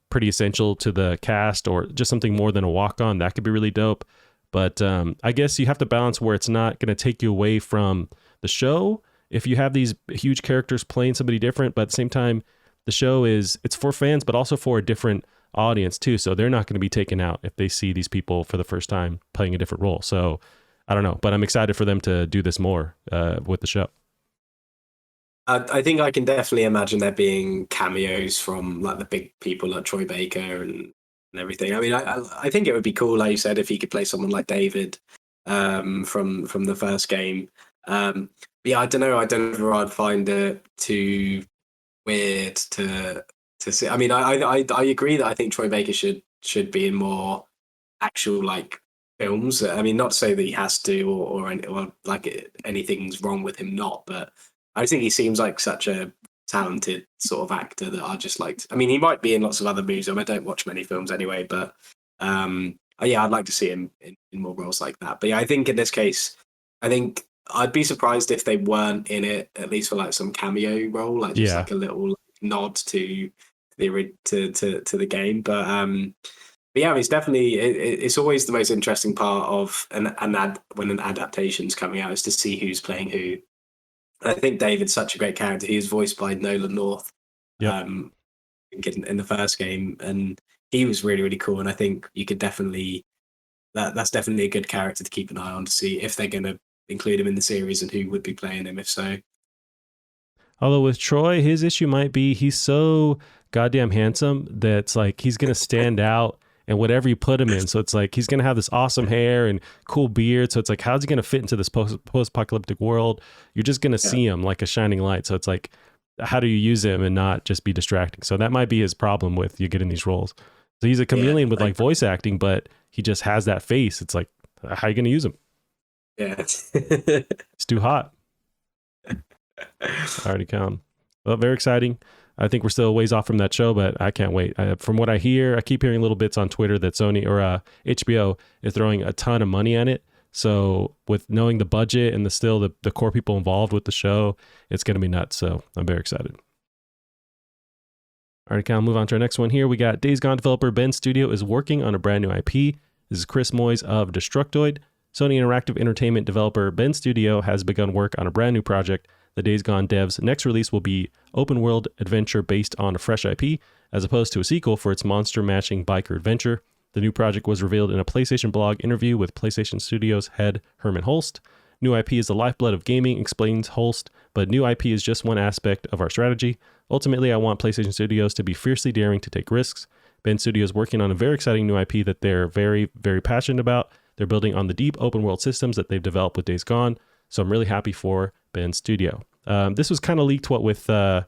pretty essential to the cast or just something more than a walk-on, that could be really dope. But I guess you have to balance where it's not going to take you away from the show if you have these huge characters playing somebody different, but at the same time, the show it's for fans, but also for a different audience too. So they're not going to be taken out if they see these people for the first time playing a different role. So I don't know, but I'm excited for them to do this more with the show. I think I can definitely imagine there being cameos from like the big people like Troy Baker and everything. I mean, I think it would be cool, like you said, if he could play someone like David from the first game. Yeah, I don't know. I don't know if I'd find it too weird to see. I mean, I agree that I think Troy Baker should be in more actual like films. I mean, not to say that he has to or like anything's wrong with him not, but I think he seems like such a talented sort of actor that I just liked. I mean, he might be in lots of other movies. I don't watch many films anyway, but yeah, I'd like to see him in more roles like that. But yeah, I think in this case, I think I'd be surprised if they weren't in it at least for like some cameo role, like just like a little nod to the game. But yeah, it's definitely it's always the most interesting part of when an adaptation's coming out is to see who's playing who. And I think David's such a great character. He was voiced by Nolan North, in the first game, and he was really really cool. And I think you could definitely that's definitely a good character to keep an eye on to see if they're going to include him in the series and who would be playing him if so. Although with Troy, his issue might be he's so goddamn handsome that's like he's going to stand out and whatever you put him in. So it's like he's going to have this awesome hair and cool beard. So it's like, how's he going to fit into this post-apocalyptic world? You're just going to see him like a shining light. So it's like, how do you use him and not just be distracting? So that might be his problem with you getting these roles. So he's a chameleon with like voice acting, but he just has that face. It's like, how are you going to use him? Yeah. It's too hot. Already come. Well, very exciting. I think we're still a ways off from that show, but I can't wait. From what I hear, I keep hearing little bits on Twitter that Sony or HBO is throwing a ton of money at it. So with knowing the budget and the core people involved with the show, it's going to be nuts. So I'm very excited. All right, I'll move on to our next one here. We got Days Gone developer Ben Studio is working on a brand new IP. This is Chris Moyes of Destructoid. Sony Interactive Entertainment developer Ben Studio has begun work on a brand new project. The Days Gone devs' next release will be open world adventure based on a fresh IP, as opposed to a sequel for its monster-mashing biker adventure. The new project was revealed in a PlayStation blog interview with PlayStation Studios head Herman Holst. New IP is the lifeblood of gaming, explains Holst, but new IP is just one aspect of our strategy. Ultimately, I want PlayStation Studios to be fiercely daring to take risks. Ben Studio is working on a very exciting new IP that they're very, very passionate about. They're building on the deep open world systems that they've developed with Days Gone. So I'm really happy for Ben Studio. This was kind of leaked with the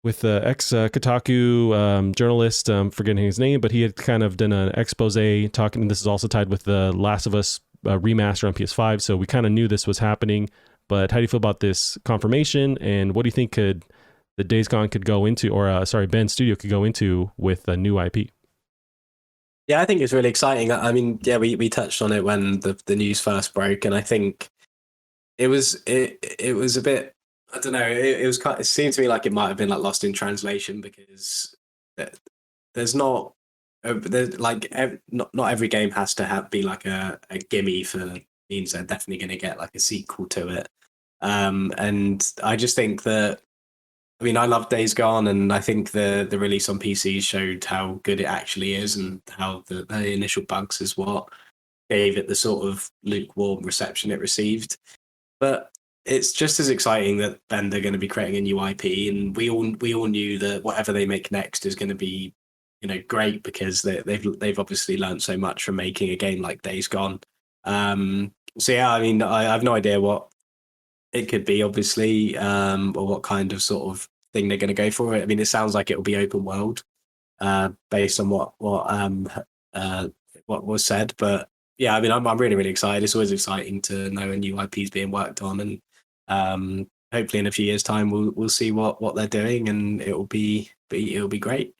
ex-Kotaku journalist, forgetting his name, but he had kind of done an expose talking, and this is also tied with the Last of Us remaster on PS5, so we kind of knew this was happening. But how do you feel about this confirmation, and what do you think the Days Gone could go into, or Ben Studio could go into with a new IP? Yeah, I think it's really exciting. I mean, yeah, we touched on it when the news first broke, and I think it was a bit, I don't know, it seemed to me like it might have been like lost in translation because there's not not every game has to be like a gimme for means they're definitely going to get like a sequel to it. And I just think that, I mean, I love Days Gone, and I think the release on PC showed how good it actually is, and how the initial bugs is what gave it the sort of lukewarm reception it received. But it's just as exciting that they're going to be creating a new IP, and we all knew that whatever they make next is going to be, great, because they've obviously learned so much from making a game like Days Gone. So yeah, I mean, I have no idea what it could be, obviously, or what kind of sort of thing they're going to go for. I mean, it sounds like it will be open world, based on what was said. But yeah, I mean, I'm really really excited. It's always exciting to know a new IP is being worked on, and hopefully in a few years' time we'll see what they're doing, and it'll be great.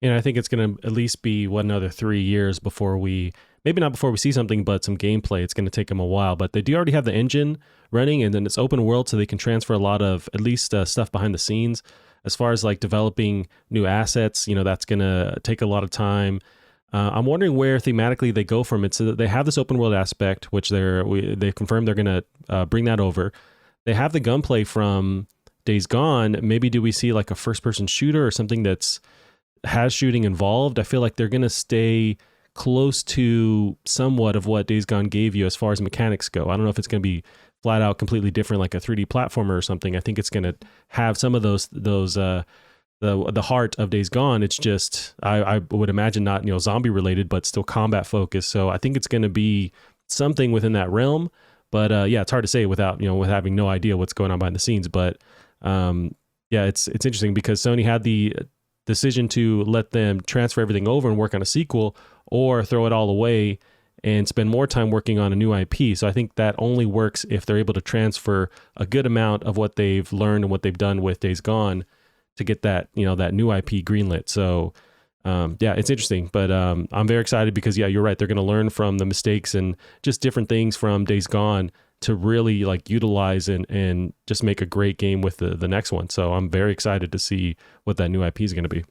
I think it's going to at least be another 3 years before maybe not before we see something, but some gameplay. It's going to take them a while, but they do already have the engine running, and then it's open world, so they can transfer a lot of at least stuff behind the scenes. As far as like developing new assets, that's going to take a lot of time. I'm wondering where thematically they go from it. So that they have this open world aspect, which they confirmed they're going to bring that over. They have the gunplay from Days Gone. Maybe do we see like a first person shooter or something has shooting involved? I feel like they're going to stay close to somewhat of what Days Gone gave you as far as mechanics go. I don't know if it's going to be flat out completely different, like a 3D platformer or something. I think it's going to have some of those the heart of Days Gone. It's just I would imagine not zombie related, but still combat focused. So I think it's going to be something within that realm. But yeah, it's hard to say without with having no idea what's going on behind the scenes. But Yeah, it's interesting because Sony had the decision to let them transfer everything over and work on a sequel, or throw it all away and spend more time working on a new IP. So I think that only works if they're able to transfer a good amount of what they've learned and what they've done with Days Gone to get that, that new IP greenlit. So yeah, it's interesting, but I'm very excited because yeah, you're right. They're going to learn from the mistakes and just different things from Days Gone to really like utilize and just make a great game with the next one. So I'm very excited to see what that new IP is going to be.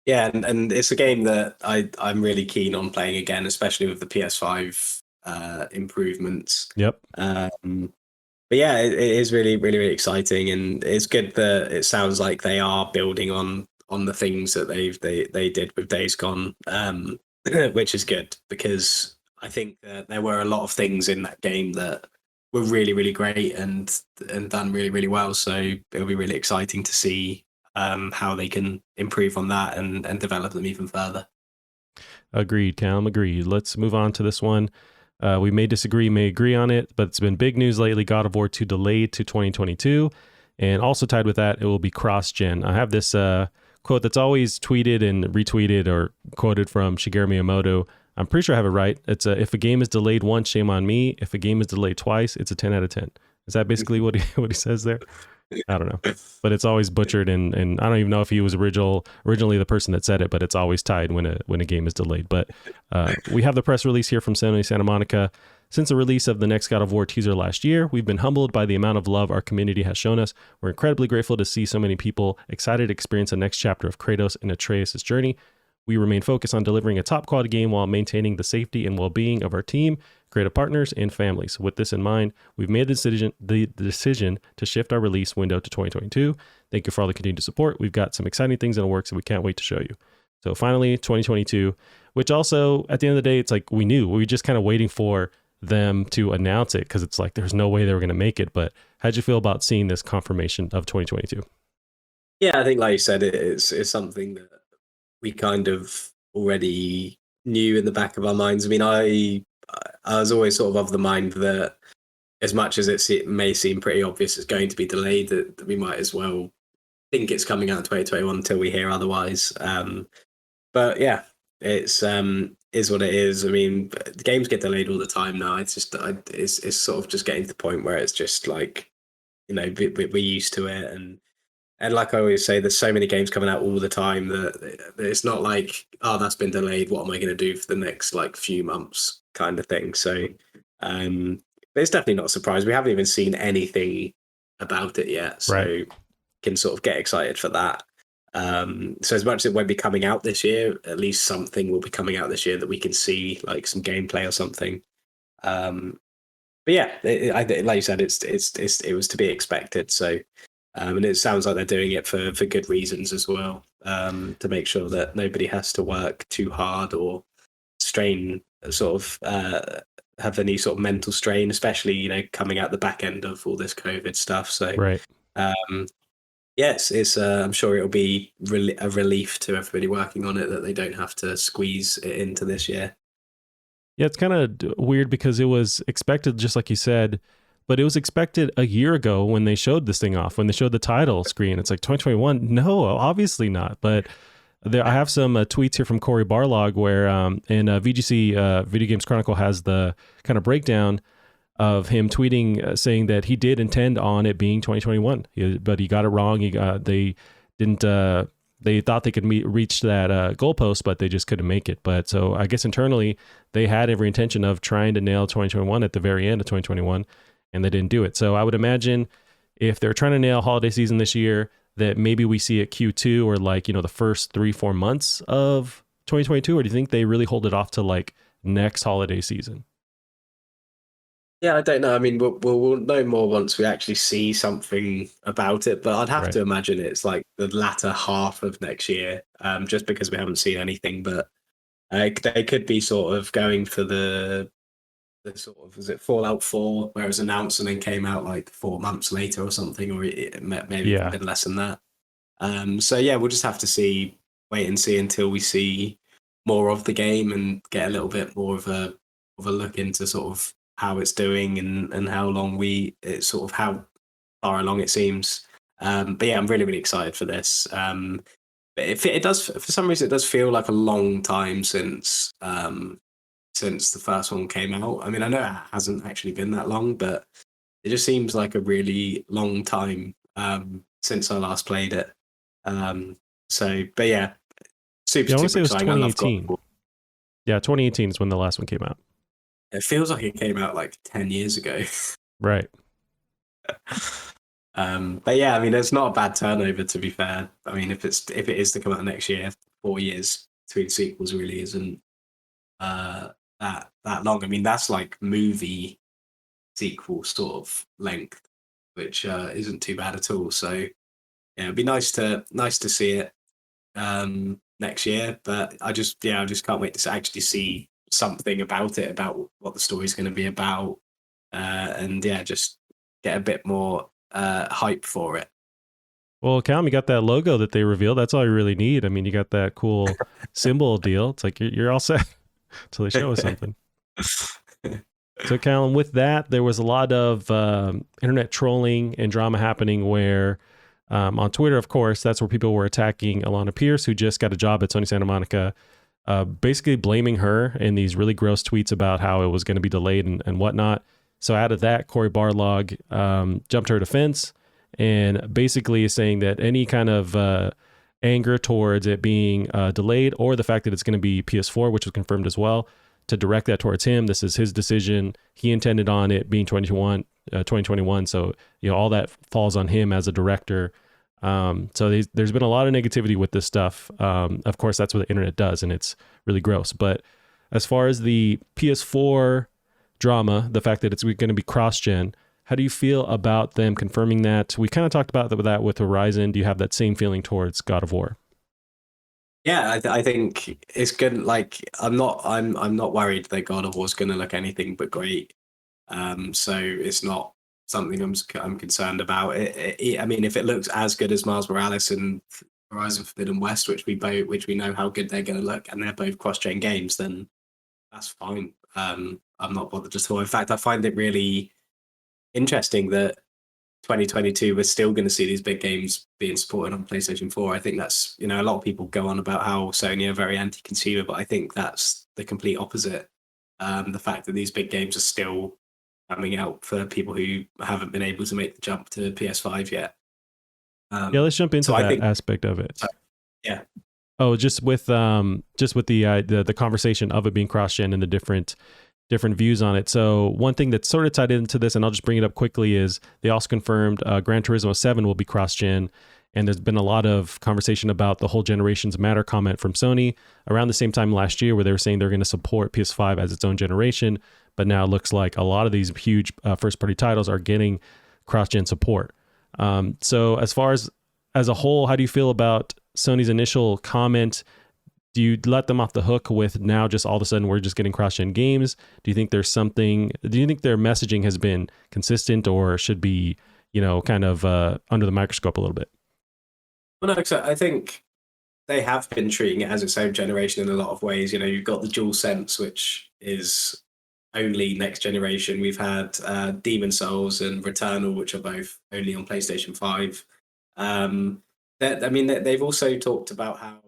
Yeah, and it's a game that I'm really keen on playing again, especially with the PS5 improvements. Yep. But yeah, it is really, really, really exciting, and it's good that it sounds like they are building on the things that they did with Days Gone, which is good because I think that there were a lot of things in that game that were really, really great and done really, really well. So it'll be really exciting to see how they can improve on that and develop them even further. Agreed, Callum. Agreed. Let's move on to this one. We may disagree, may agree on it, but it's been big news lately. God of War 2 delayed to 2022. And also tied with that, it will be cross-gen. I have this quote that's always tweeted and retweeted or quoted from Shigeru Miyamoto. I'm pretty sure I have it right. It's if a game is delayed once, shame on me. If a game is delayed twice, it's a 10 out of 10. Is that basically what he says there? I don't know, but it's always butchered, and I don't even know if he was originally the person that said it, but it's always tied when a game is delayed. But we have the press release here from Sony Santa Monica. Since the release of the next God of War teaser last year, we've been humbled by the amount of love our community has shown us. We're incredibly grateful to see so many people excited to experience the next chapter of Kratos and Atreus' journey. We remain focused on delivering a top quality game while maintaining the safety and well-being of our team, creative partners, and families. With this in mind, we've made the decision to shift our release window to 2022. Thank you for all the continued support. We've got some exciting things in the works that we can't wait to show you. So finally, 2022, which also at the end of the day, it's like we were just kind of waiting for them to announce it because it's like there's no way they were going to make it. But how'd you feel about seeing this confirmation of 2022? Yeah, I think like you said, it's something that we kind of already knew in the back of our minds. I mean, I was always sort of the mind that as much as it may seem pretty obvious it's going to be delayed, that we might as well think it's coming out in 2021 until we hear otherwise. But yeah, it's is what it is. I mean, the games get delayed all the time now. It's just it's sort of just getting to the point where it's just like, we're used to it, and like I always say, there's so many games coming out all the time that it's not like, oh, that's been delayed, what am I going to do for the next like few months kind of thing. So but it's definitely not a surprise. We haven't even seen anything about it yet, so Right. Can sort of get excited for that. So as much as it won't be coming out this year, at least something will be coming out this year that we can see, like some gameplay or something. But yeah, like you said, it was to be expected. So, and it sounds like they're doing it for good reasons as well, to make sure that nobody has to work too hard or strain, sort of have any sort of mental strain, especially coming out the back end of all this COVID stuff. So, Right. yes, it's I'm sure it'll be a relief to everybody working on it that they don't have to squeeze it into this year. Yeah, it's kind of weird because it was expected, just like you said, but it was expected a year ago when they showed this thing off, when they showed the title screen. It's like 2021. No, obviously not. But I have some tweets here from Corey Barlog where in VGC Video Games Chronicle has the kind of breakdown of him tweeting saying that he did intend on it being 2021, but he got it wrong. They didn't. They thought they could reach that goalpost, but they just couldn't make it. But so I guess internally they had every intention of trying to nail 2021 at the very end of 2021, and they didn't do it. So I would imagine if they're trying to nail holiday season this year, that maybe we see it Q2 or like, the first 3-4 months of 2022, or do you think they really hold it off to like next holiday season? Yeah, I don't know. I mean, we'll know more once we actually see something about it. But I'd have Right. to imagine it's like the latter half of next year, just because we haven't seen anything. But they could be sort of going for the sort of, was it Fallout 4, where it was announced and then came out like 4 months later or something, or maybe Yeah. a bit less than that. So yeah, we'll just have to wait and see until we see more of the game and get a little bit more of a look into sort of how it's doing and how long how far along it seems. But yeah, I'm really, really excited for this. But it does, for some reason, it does feel like a long time since the first one came out. I mean, I know it hasn't actually been that long, but it just seems like a really long time since I last played it. But yeah, super, Yeah, I want to super say it was exciting. I love God 2018. of War. Yeah, 2018 is when the last one came out. It feels like it came out like 10 years ago. Right. But yeah, I mean, it's not a bad turnover, to be fair. I mean, if it is to come out next year, 4 years between sequels really isn't that long. I mean, that's like movie sequel sort of length, which isn't too bad at all. So yeah, it'd be nice to see it next year. But I just can't wait to actually see something about it, about what the story's going to be about, and yeah, just get a bit more hype for it. Well, Callum, you got that logo that they revealed. That's all you really need. I mean, you got that cool symbol deal. It's like you're all set until they show us something. So, Callum, with that, there was a lot of internet trolling and drama happening where on Twitter, of course, that's where people were attacking Alana Pierce, who just got a job at Sony Santa Monica, basically blaming her in these really gross tweets about how it was going to be delayed and whatnot. So out of that, Cory Barlog jumped to her defense and basically is saying that any kind of anger towards it being delayed, or the fact that it's going to be PS4, which was confirmed as well, to direct that towards him. This is his decision. He intended on it being 2021. So, all that falls on him as a director. So there's been a lot of negativity with this stuff. Of course, that's what the internet does, and it's really gross. But as far as the PS4 drama, the fact that it's going to be cross-gen, how do you feel about them confirming that? We kind of talked about that with Horizon. Do you have that same feeling towards God of War? Yeah, I think it's good. Like, I'm not worried that God of War is going to look anything but great. So it's not something I'm concerned about. I mean, if it looks as good as Miles Morales and Horizon Forbidden West, which we know how good they're going to look, and they're both cross-gen games, then that's fine. I'm not bothered at all. In fact, I find it really interesting that 2022 we're still going to see these big games being supported on PlayStation 4. I think that's, a lot of people go on about how Sony are very anti-consumer, but I think that's the complete opposite. The fact that these big games are still coming out for people who haven't been able to make the jump to PS5 yet. Yeah, let's jump into that aspect of it. Yeah. Oh, just with the conversation of it being cross-gen and the different views on it. So one thing that's sort of tied into this, and I'll just bring it up quickly, is they also confirmed Gran Turismo 7 will be cross-gen. And there's been a lot of conversation about the whole generations matter comment from Sony around the same time last year, where they were saying they're going to support PS5 as its own generation. But now it looks like a lot of these huge first-party titles are getting cross-gen support. So as far as a whole, how do you feel about Sony's initial comment? Do you let them off the hook with now just all of a sudden we're just getting cross-gen games? Do you think there's something? Do you think their messaging has been consistent, or should be, kind of under the microscope a little bit? Well, no, so I think they have been treating it as its own generation in a lot of ways. You've got the DualSense, which is only next generation. We've had Demon Souls and Returnal, which are both only on PlayStation 5. They've also talked about how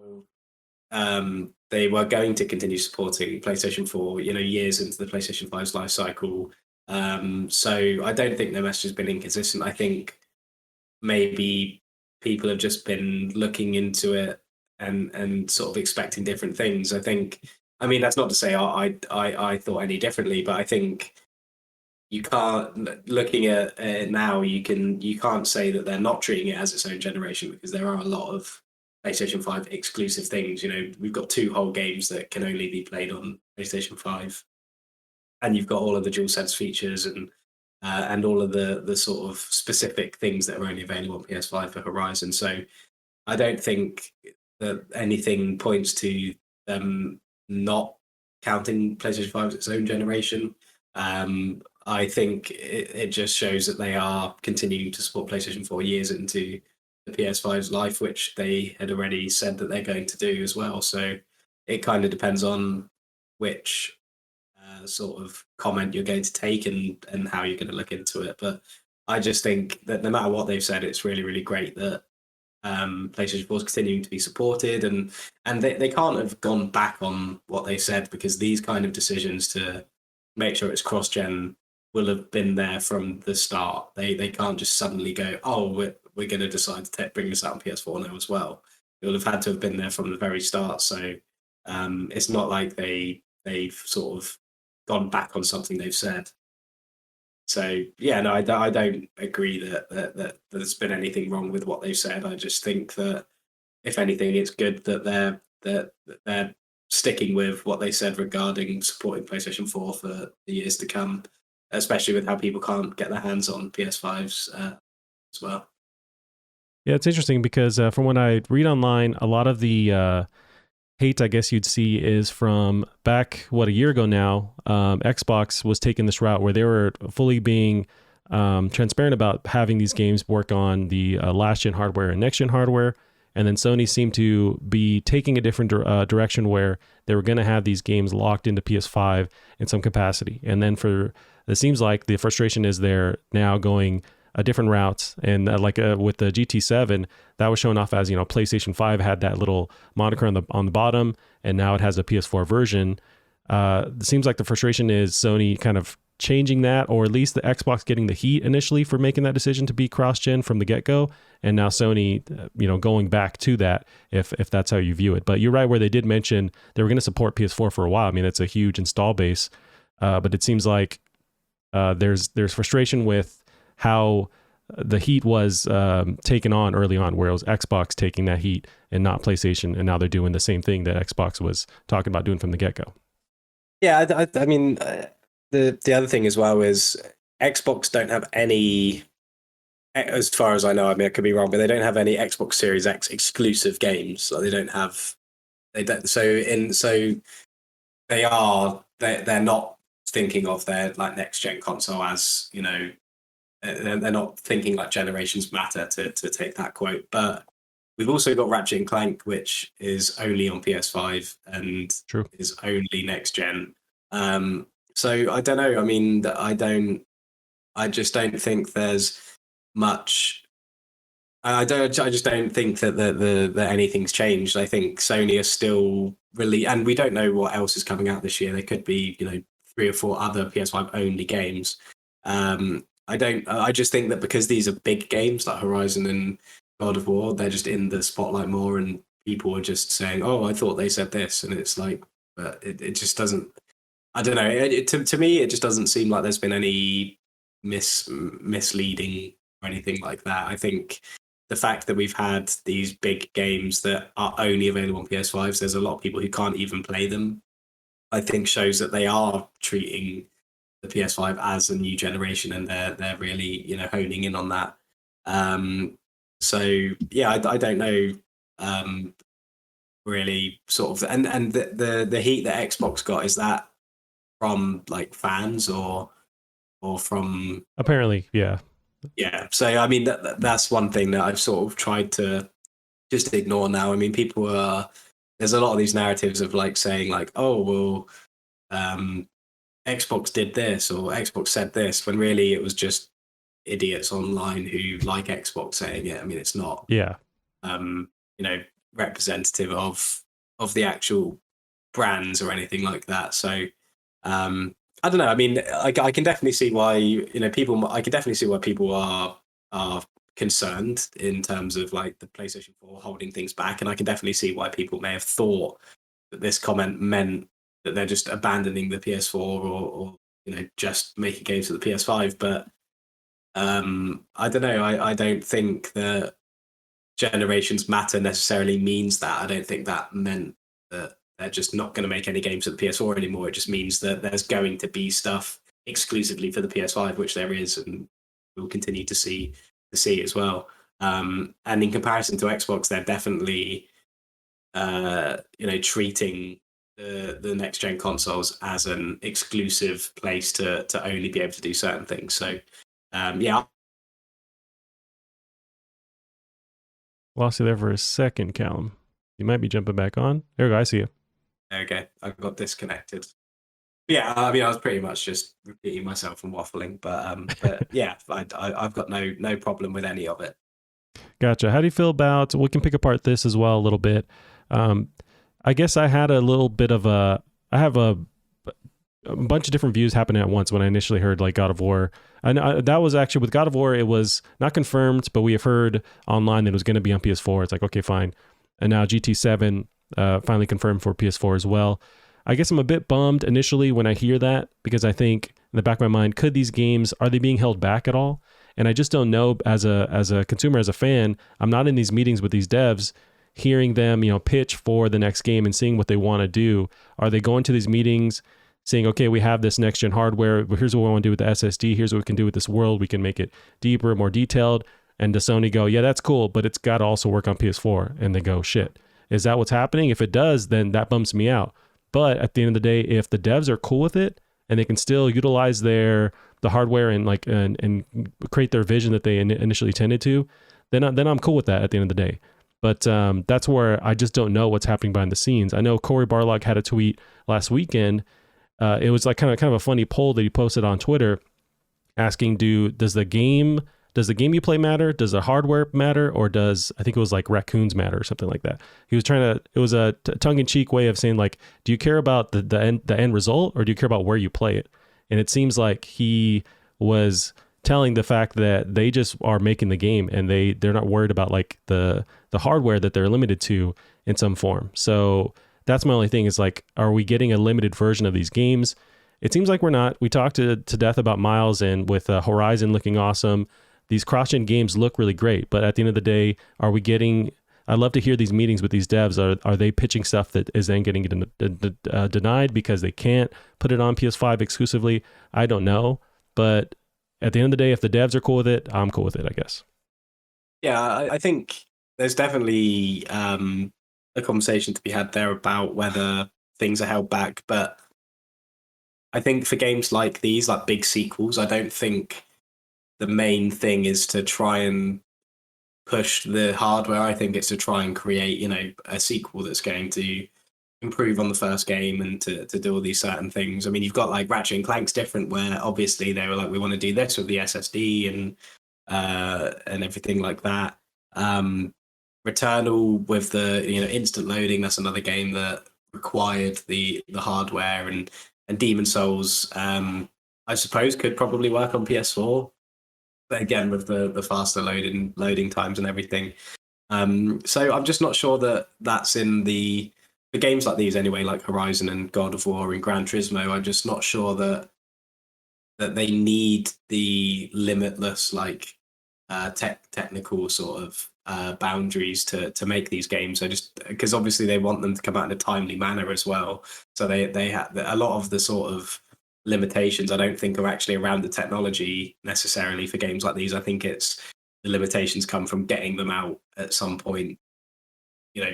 they were going to continue supporting PlayStation 4, years into the PlayStation 5's life cycle. So I don't think their message has been inconsistent. I think maybe people have just been looking into it and sort of expecting different things. I mean, that's not to say I thought any differently, but I think you can't, looking at it now, you can't say that they're not treating it as its own generation, because there are a lot of PlayStation 5 exclusive things. We've got 2 whole games that can only be played on PlayStation 5, and you've got all of the DualSense features and all of the sort of specific things that are only available on PS5 for Horizon. So I don't think that anything points to them not counting PlayStation 5 as its own generation. I think it just shows that they are continuing to support PlayStation 4 years into the PS5's life, which they had already said that they're going to do as well. So it kind of depends on which sort of comment you're going to take and how you're going to look into it. But I just think that no matter what they've said, it's really, really great that PlayStation 4 is continuing to be supported, and they can't have gone back on what they said, because these kind of decisions to make sure it's cross-gen will have been there from the start. They can't just suddenly go, oh, we're going to decide to bring this out on PS4 now as well. It will have had to have been there from the very start. So it's not like they've sort of gone back on something they've said. So yeah, no, I don't agree that there's been anything wrong with what they've said. I just think that if anything, it's good that they're sticking with what they said regarding supporting PlayStation 4 for the years to come, especially with how people can't get their hands on PS5s as well. Yeah, it's interesting because from what I read online, a lot of the hate, I guess you'd see, is from back, a year ago now. Xbox was taking this route where they were fully being transparent about having these games work on the last-gen hardware and next-gen hardware. And then Sony seemed to be taking a different direction where they were going to have these games locked into PS5 in some capacity. And then it seems like the frustration is they're now going a different route. And with the GT7, that was shown off as, PlayStation 5 had that little moniker on the bottom, and now it has a PS4 version. It seems like the frustration is Sony kind of changing that, or at least the Xbox getting the heat initially for making that decision to be cross-gen from the get-go, and now Sony, going back to that, if that's how you view it. But you're right, where they did mention they were going to support PS4 for a while. I mean, that's a huge install base, but it seems like there's frustration with how the heat was taken on early on, where it was Xbox taking that heat and not PlayStation, and now they're doing the same thing that Xbox was talking about doing from the get-go. Yeah, I mean, the other thing as well is Xbox don't have any, as far as I know, I mean, I could be wrong, but they don't have any Xbox Series X exclusive games. Like, they're not thinking of their like next gen console as, they're not thinking like generations matter, to take that quote. But we've also got Ratchet and Clank, which is only on PS5 and True. is only next gen. So I don't know. I mean, I just don't think there's much. I just don't think that anything's changed. I think Sony are still really, and we don't know what else is coming out this year. There could be, 3 or 4 other PS5 only games. I just think that because these are big games like Horizon and God of War, they're just in the spotlight more, and people are just saying, "Oh, I thought they said this," and it's like, but it just doesn't. I don't know. To me, it just doesn't seem like there's been any misleading or anything like that. I think the fact that we've had these big games that are only available on PS5s, there's a lot of people who can't even play them, I think shows that they are treating the PS5 as a new generation, and they're really honing in on that. So yeah, I don't know really sort of, and the heat that Xbox got, is that from like fans or from? Apparently, yeah. So I mean that's one thing that I've sort of tried to just ignore now. I mean, there's a lot of these narratives of like saying like, oh well, Xbox did this or Xbox said this, when really it was just idiots online who like Xbox saying it. I mean, it's not representative of the actual brands or anything like that. So I don't know. I mean, I can definitely see why people. I can definitely see why people are concerned in terms of like the PlayStation 4 holding things back, and I can definitely see why people may have thought that this comment meant that they're just abandoning the PS4 or just making games for the PS5. But I don't know. I don't think that generations matter necessarily means that. I don't think that meant that they're just not going to make any games for the PS4 anymore. It just means that there's going to be stuff exclusively for the PS5, which there is, and we'll continue to see as well. And in comparison to Xbox, they're definitely treating the next gen consoles as an exclusive place to only be able to do certain things. So yeah. Lost you there for a second, Callum. You might be jumping back on. There we go. I see you. There we go. I got disconnected. Yeah, I mean, I was pretty much just repeating myself and waffling, but yeah, I've got no problem with any of it. Gotcha. How do you feel about? We can pick apart this as well a little bit. Um, I guess I had a little bit of a. I have a bunch of different views happening at once when I initially heard like God of War. And that was actually with God of War. It was not confirmed, but we have heard online that it was going to be on PS4. It's like, okay, fine. And now GT7 finally confirmed for PS4 as well. I guess I'm a bit bummed initially when I hear that, because I think in the back of my mind, could these games, are they being held back at all? And I just don't know. As a consumer, as a fan, I'm not in these meetings with these devs, hearing them, pitch for the next game and seeing what they want to do. Are they going to these meetings saying, okay, we have this next gen hardware, but here's what we want to do with the SSD, here's what we can do with this world, we can make it deeper, more detailed? And does Sony go, yeah, that's cool, but it's got to also work on PS4? And they go, shit, is that what's happening? If it does, then that bumps me out. But at the end of the day, if the devs are cool with it and they can still utilize the hardware and and create their vision that they initially intended to, then I'm cool with that at the end of the day. But that's where I just don't know what's happening behind the scenes. I know Cory Barlog had a tweet last weekend. It was like kind of a funny poll that he posted on Twitter, asking, does the game you play matter? Does the hardware matter? Or does, I think it was like raccoons matter or something like that. He was it was a tongue-in-cheek way of saying, like, do you care about the end result, or do you care about where you play it? And it seems like he was telling the fact that they just are making the game, and they're not worried about like the hardware that they're limited to in some form. So that's my only thing, is like, are we getting a limited version of these games? It seems like we're not. We talked to death about Miles, and with Horizon looking awesome, these cross-gen games look really great. But at the end of the day, are we getting... I'd love to hear these meetings with these devs. Are they pitching stuff that is then getting denied because they can't put it on PS5 exclusively? I don't know. But at the end of the day, if the devs are cool with it, I'm cool with it, I guess. Yeah, I think there's definitely a conversation to be had there about whether things are held back. But I think for games like these, like big sequels, I don't think the main thing is to try and push the hardware. I think it's to try and create, a sequel that's going to improve on the first game and to do all these certain things. I mean, you've got like Ratchet and Clank's different, where obviously they were like, we want to do this with the SSD and everything like that. Returnal with the instant loading, that's another game that required the hardware, and Demon Souls, I suppose, could probably work on PS4. But again, with the faster loading times and everything. So I'm just not sure that that's in the games like these anyway, like Horizon and God of War and Gran Turismo. I'm just not sure that they need the limitless technical sort of boundaries to make these games. So just because obviously they want them to come out in a timely manner as well. So they have a lot of the sort of limitations, I don't think, are actually around the technology necessarily for games like these. I think it's the limitations come from getting them out at some point,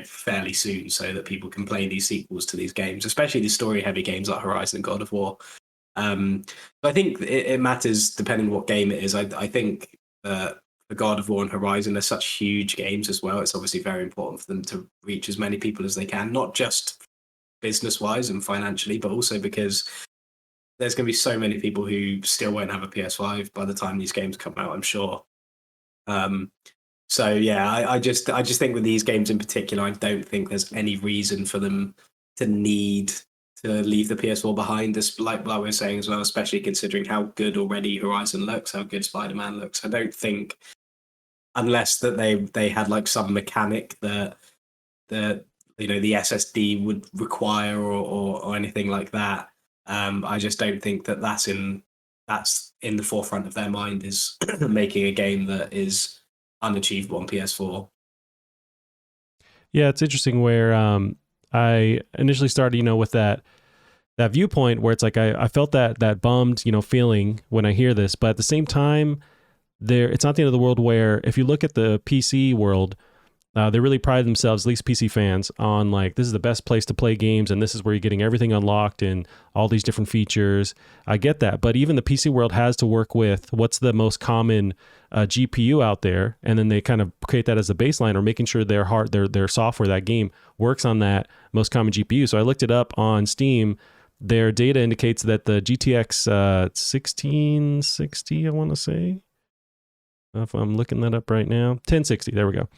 fairly soon, so that people can play these sequels to these games, especially the story-heavy games like Horizon and God of War. But I think it matters depending on what game it is. I think the God of War and Horizon are such huge games as well. It's obviously very important for them to reach as many people as they can, not just business-wise and financially, but also because there's going to be so many people who still won't have a PS5 by the time these games come out, I'm sure. So yeah, I just think with these games in particular, I don't think there's any reason for them to need to leave the PS4 behind, like we were saying as well, especially considering how good already Horizon looks, how good Spider-Man looks. I don't think, unless that they had like some mechanic that the SSD would require or anything like that. I just don't think that's in the forefront of their mind, is making a game that is unachievable on PS4. Yeah, it's interesting where I initially started, with that viewpoint where it's like I felt that bummed, feeling when I hear this, but at the same time, it's not the end of the world. Where if you look at the PC world, they really pride themselves, at least PC fans, on like, this is the best place to play games, and this is where you're getting everything unlocked and all these different features. I get that, but even the PC world has to work with what's the most common GPU out there, and then they kind of create that as a baseline, or making sure their software, that game, works on that most common GPU. So I looked it up on Steam. their data indicates that the GTX 1660, I want to say, if I'm looking that up right now, 1060, there we go.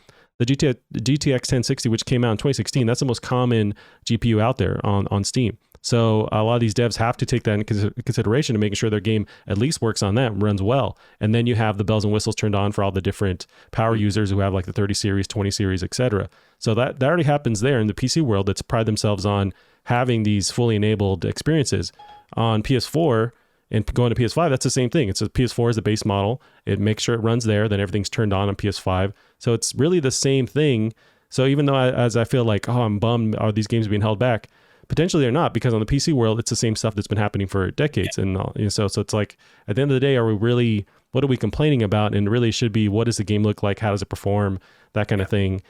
The GTX 1060, which came out in 2016, that's the most common GPU out there on Steam. So a lot of these devs have to take that into consideration to making sure their game at least works on that and runs well. And then you have the bells and whistles turned on for all the different power users who have like the 30 series, 20 series, etc. So that already happens there in the PC world. That's pride themselves on having these fully enabled experiences. On PS4 and going to PS5, that's the same thing. It's a PS4 is the base model. It makes sure it runs there. Then everything's turned on PS5. So it's really the same thing. So even though as I feel like, oh, I'm bummed, are these games being held back? Potentially they're not, because on the PC world, it's the same stuff that's been happening for decades. And so it's like, at the end of the day, what are we complaining about? And really should be, what does the game look like? How does it perform? That kind of thing.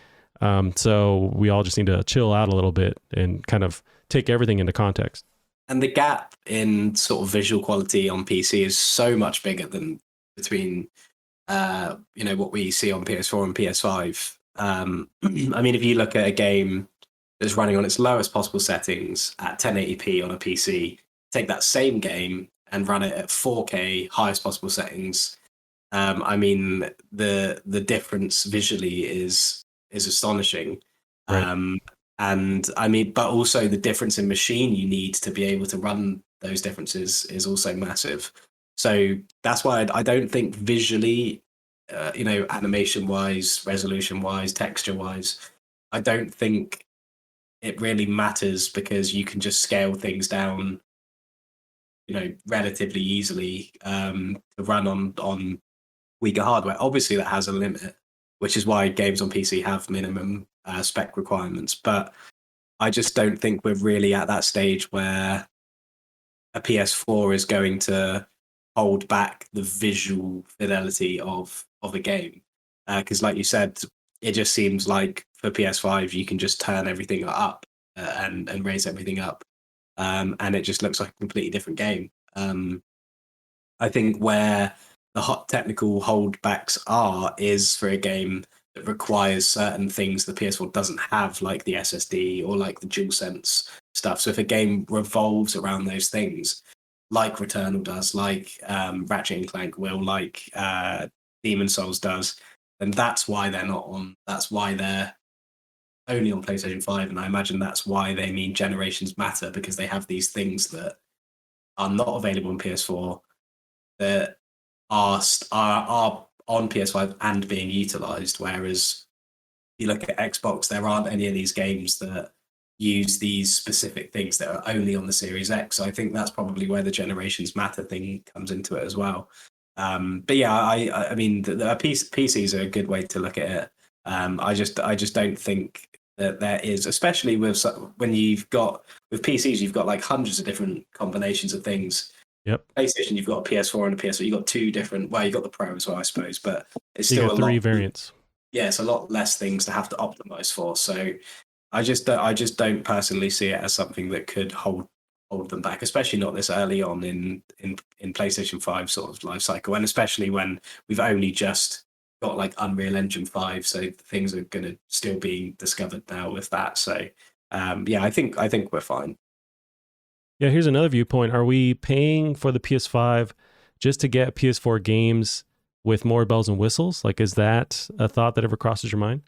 So we all just need to chill out a little bit and kind of take everything into context. And the gap in sort of visual quality on PC is so much bigger than between, what we see on PS4 and PS5. I mean, if you look at a game that's running on its lowest possible settings at 1080p on a PC, take that same game and run it at 4K, highest possible settings. I mean, the difference visually is astonishing. Right. And I mean, but also the difference in machine you need to be able to run those differences is also massive. So that's why I don't think visually, animation wise, resolution wise, texture wise, I don't think it really matters, because you can just scale things down, relatively easily to run on weaker hardware. Obviously, that has a limit, which is why games on PC have minimum spec requirements. But I just don't think we're really at that stage where a PS4 is going to hold back the visual fidelity of a game. Because like you said, it just seems like for PS5, you can just turn everything up and raise everything up. And it just looks like a completely different game. I think where the hot technical holdbacks are is for a game that requires certain things the PS4 doesn't have, like the SSD or like the DualSense stuff. So if a game revolves around those things, like Returnal does, like Ratchet and Clank will, like Demon Souls does, then that's why they're not on. That's why they're only on PlayStation 5. And I imagine that's why they mean generations matter, because they have these things that are not available on PS4 that are on PS5 and being utilized. Whereas if you look at Xbox, there aren't any of these games that use these specific things that are only on the Series X. So I think that's probably where the generations matter thing comes into it as well. But yeah, I mean, the PCs are a good way to look at it. I just don't think that there is, especially with when you've got with PCs, you've got like hundreds of different combinations of things. Yep. PlayStation, you've got a PS4 and a PS4. You've got two different. Well, you've got the Pro as well, I suppose, but it's still got three variants. Yeah, it's a lot less things to have to optimize for. So I just don't personally see it as something that could hold them back, especially not this early on in PlayStation 5 sort of life cycle, and especially when we've only just got like Unreal Engine 5, so things are going to still be discovered now with that. So yeah, I think we're fine. Yeah, here's another viewpoint. Are we paying for the PS5 just to get PS4 games with more bells and whistles? Like, is that a thought that ever crosses your mind?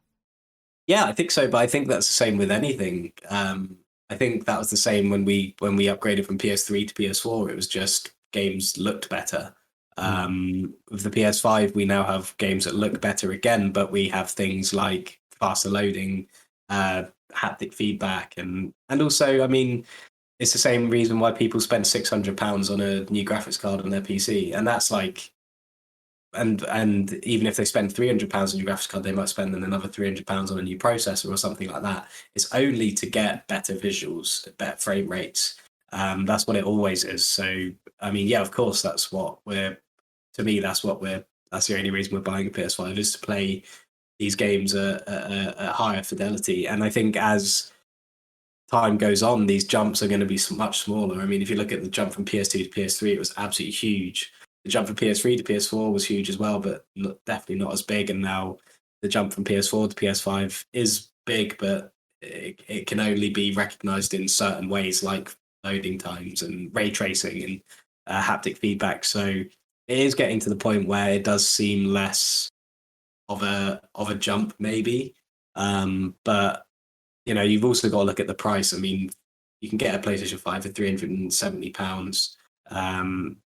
Yeah, I think so, but I think that's the same with anything. I think that was the same when we upgraded from PS3 to PS4. It was just games looked better. With the PS5, we now have games that look better again, but we have things like faster loading, haptic feedback, and also, I mean, it's the same reason why people spend £600 on a new graphics card on their PC, and that's like, and even if they spend £300 on your graphics card, they might spend another £300 on a new processor or something like that. It's only to get better visuals, better frame rates. That's what it always is. So, I mean, yeah, of course, that's the only reason we're buying a PS5 is to play these games at higher fidelity. And I think as time goes on, these jumps are going to be much smaller. I mean, if you look at the jump from PS2 to PS3, it was absolutely huge. The jump from PS3 to PS4 was huge as well, but definitely not as big. And now the jump from PS4 to PS5 is big, but it can only be recognized in certain ways, like loading times and ray tracing and haptic feedback. So it is getting to the point where it does seem less of a jump, maybe. But you've also got to look at the price. I mean, you can get a PlayStation 5 for £370,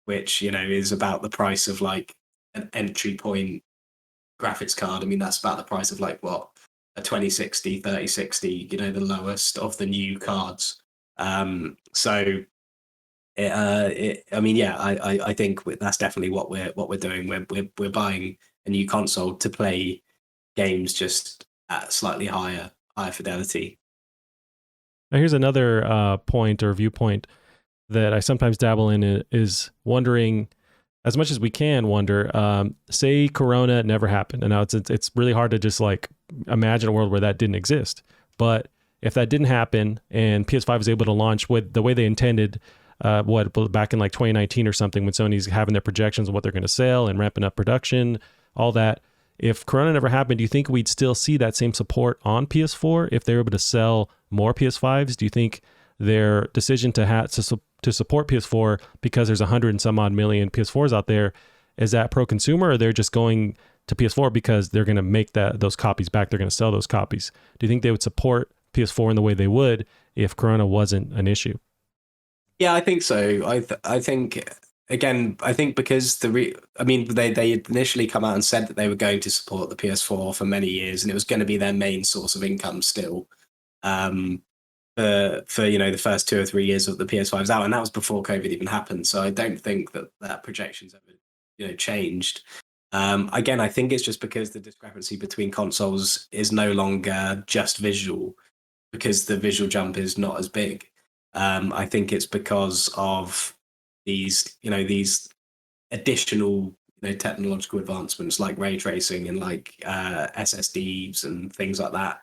which is about the price of like an entry point graphics card. I mean, that's about the price of like what, a 2060, 3060, the lowest of the new cards. So I mean, yeah, I think that's definitely what we're doing. We're buying a new console to play games just at slightly higher fidelity. Now, here's another point or viewpoint that I sometimes dabble in is wondering, as much as we can wonder, say Corona never happened. And now it's really hard to just like imagine a world where that didn't exist. But if that didn't happen and PS5 was able to launch with the way they intended, back in like 2019 or something, when Sony's having their projections of what they're going to sell and ramping up production, all that. If Corona never happened, do you think we'd still see that same support on PS4 if they were able to sell more PS5s? Do you think their decision to support PS4 because there's 100 and some odd million PS4s out there, is that pro-consumer, or they're just going to PS4 because they're going to make those copies back, they're going to sell those copies? Do you think they would support PS4 in the way they would if Corona wasn't an issue? Yeah, I think so. I think, again, I think because they initially come out and said that they were going to support the PS4 for many years, and it was going to be their main source of income still. For the first 2 or 3 years of the PS5's out, and that was before COVID even happened. So I don't think that projection's ever changed. Again, I think it's just because the discrepancy between consoles is no longer just visual, because the visual jump is not as big. I think it's because of these additional technological advancements like ray tracing and like SSDs and things like that.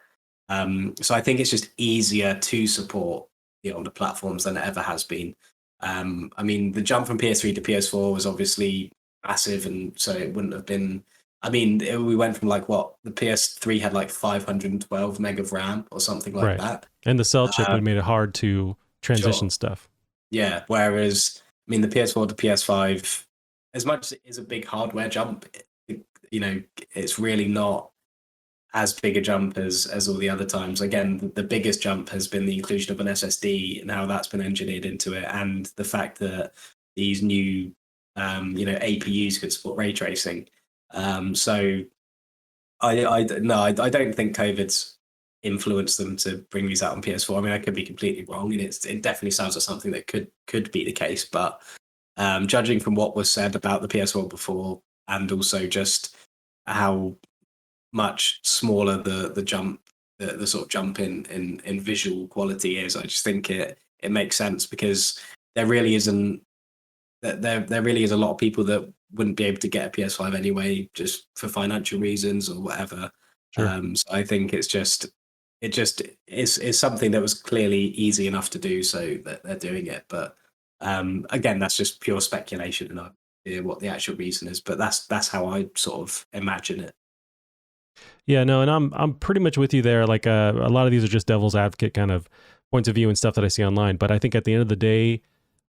So I think it's just easier to support the older platforms than it ever has been. I mean, the jump from PS3 to PS4 was obviously massive, and so it wouldn't have been. I mean, we went from like what, the PS3 had like 512 meg of RAM or something like that, and the cell chip would have made it hard to transition stuff. Yeah, whereas I mean, the PS4 to PS5, as much as it is a big hardware jump, it's really not as big a jump as all the other times. Again, the biggest jump has been the inclusion of an SSD and how that's been engineered into it, and the fact that these new APUs could support ray tracing. So I don't think COVID's influenced them to bring these out on PS4. I mean, I could be completely wrong, and it definitely sounds like something that could be the case. But judging from what was said about the PS4 before, and also just how much smaller the jump, the sort of jump in visual quality is, I just think it makes sense, because there really is a lot of people that wouldn't be able to get a PS5 anyway, just for financial reasons or whatever. Sure. So I think it's something that was clearly easy enough to do, so that they're doing it. But again, that's just pure speculation, and I don't know what the actual reason is, but that's how I sort of imagine it. Yeah, no, and I'm pretty much with you there. Like a lot of these are just devil's advocate kind of points of view and stuff that I see online. But I think at the end of the day,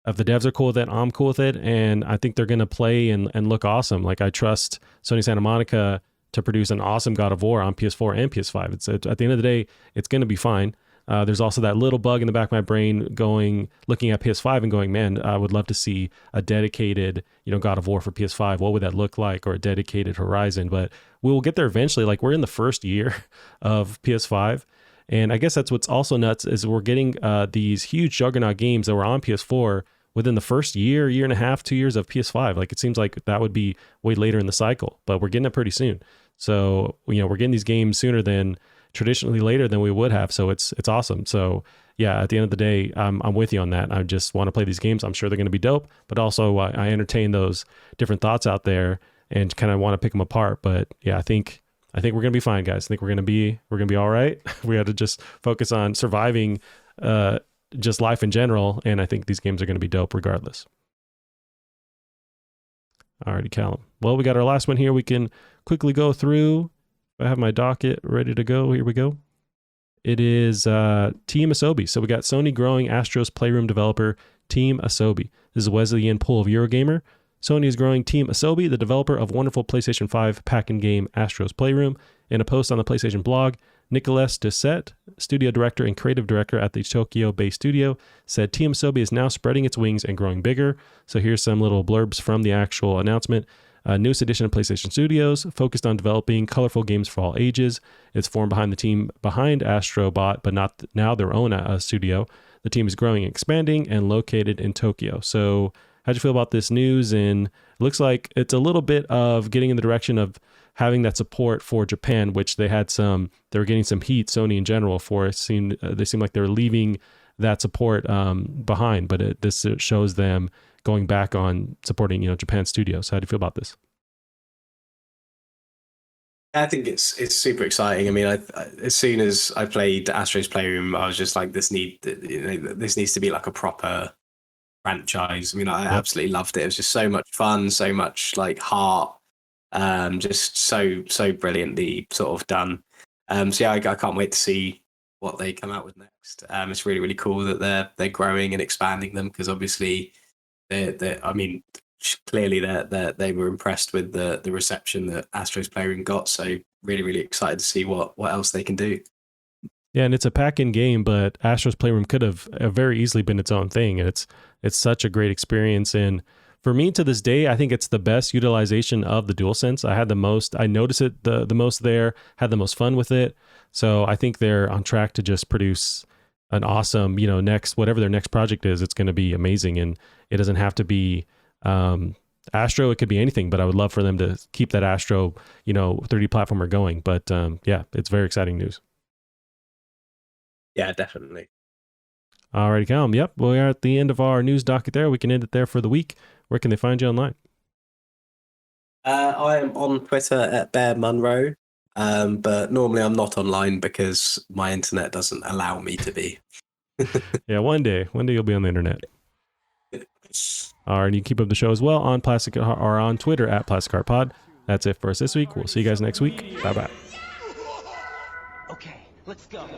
if the devs are cool with it, I'm cool with it, and I think they're going to play and look awesome. Like, I trust Sony Santa Monica to produce an awesome God of War on PS4 and PS5. It's at the end of the day, it's going to be fine. There's also that little bug in the back of my brain looking at PS5 and going, man, I would love to see a dedicated, God of War for PS5. What would that look like? Or a dedicated Horizon? But we will get there eventually. Like, we're in the first year of PS5. And I guess that's what's also nuts is we're getting these huge juggernaut games that were on PS4 within the first year and a half, 2 years of PS5. Like, it seems like that would be way later in the cycle, but we're getting it pretty soon. So, we're getting these games sooner than traditionally later than we would have. So it's awesome. So yeah, at the end of the day, I'm with you on that. I just want to play these games. I'm sure they're going to be dope, but also I entertain those different thoughts out there and kind of want to pick them apart. But yeah, I think we're going to be fine, guys. I think we're going to be all right. We got to just focus on surviving just life in general. And I think these games are going to be dope regardless. Alrighty, Callum. Well, we got our last one here. We can quickly go through. I have my docket ready to go. Here we go. It is Team Asobi. So we got Sony growing Astro's Playroom developer, Team Asobi. This is Wesleyan Pool of Eurogamer. Sony is growing Team Asobi, the developer of wonderful PlayStation 5 pack-in game Astro's Playroom. In a post on the PlayStation blog, Nicolas Dessette, studio director and creative director at the Tokyo-based studio, said Team Asobi is now spreading its wings and growing bigger. So here's some little blurbs from the actual announcement. Newest edition of PlayStation Studios, focused on developing colorful games for all ages. It's formed behind the team behind Astrobot, but not now their own studio. The team is growing and expanding and located in Tokyo. So how'd you feel about this news? And it looks like it's a little bit of getting in the direction of having that support for Japan, which they were getting some heat, Sony in general, for it. They seemed like they were leaving that support behind, but this shows them going back on supporting, Japan studios. How do you feel about this? I think it's super exciting. I mean, as soon as I played Astro's Playroom, I was just like, this needs to be like a proper franchise. I mean, I absolutely loved it. It was just so much fun, so much like heart, just so brilliantly sort of done. So yeah, I can't wait to see what they come out with next. It's really, really cool that they're growing and expanding them, because obviously I mean, clearly they were impressed with the reception that Astro's Playroom got. So really, really excited to see what else they can do. Yeah, and it's a pack-in game, but Astro's Playroom could have very easily been its own thing. And it's such a great experience. And for me, to this day, I think it's the best utilization of the DualSense. I noticed it the most there, had the most fun with it. So I think they're on track to just produce an awesome, whatever their next project is, it's going to be amazing. And it doesn't have to be Astro, it could be anything, but I would love for them to keep that Astro, 3D platformer going. But yeah, it's very exciting news. Yeah, definitely. Alrighty, Callum. Yep, we are at the end of our news docket there. We can end it there for the week. Where can they find you online? I am on Twitter at Bear Munro, but normally I'm not online because my internet doesn't allow me to be. Yeah, one day you'll be on the internet. All right, you can keep up the show as well on on Twitter at Plastic Art Pod. That's it for us this week. We'll see you guys next week. Bye bye. Okay, let's go.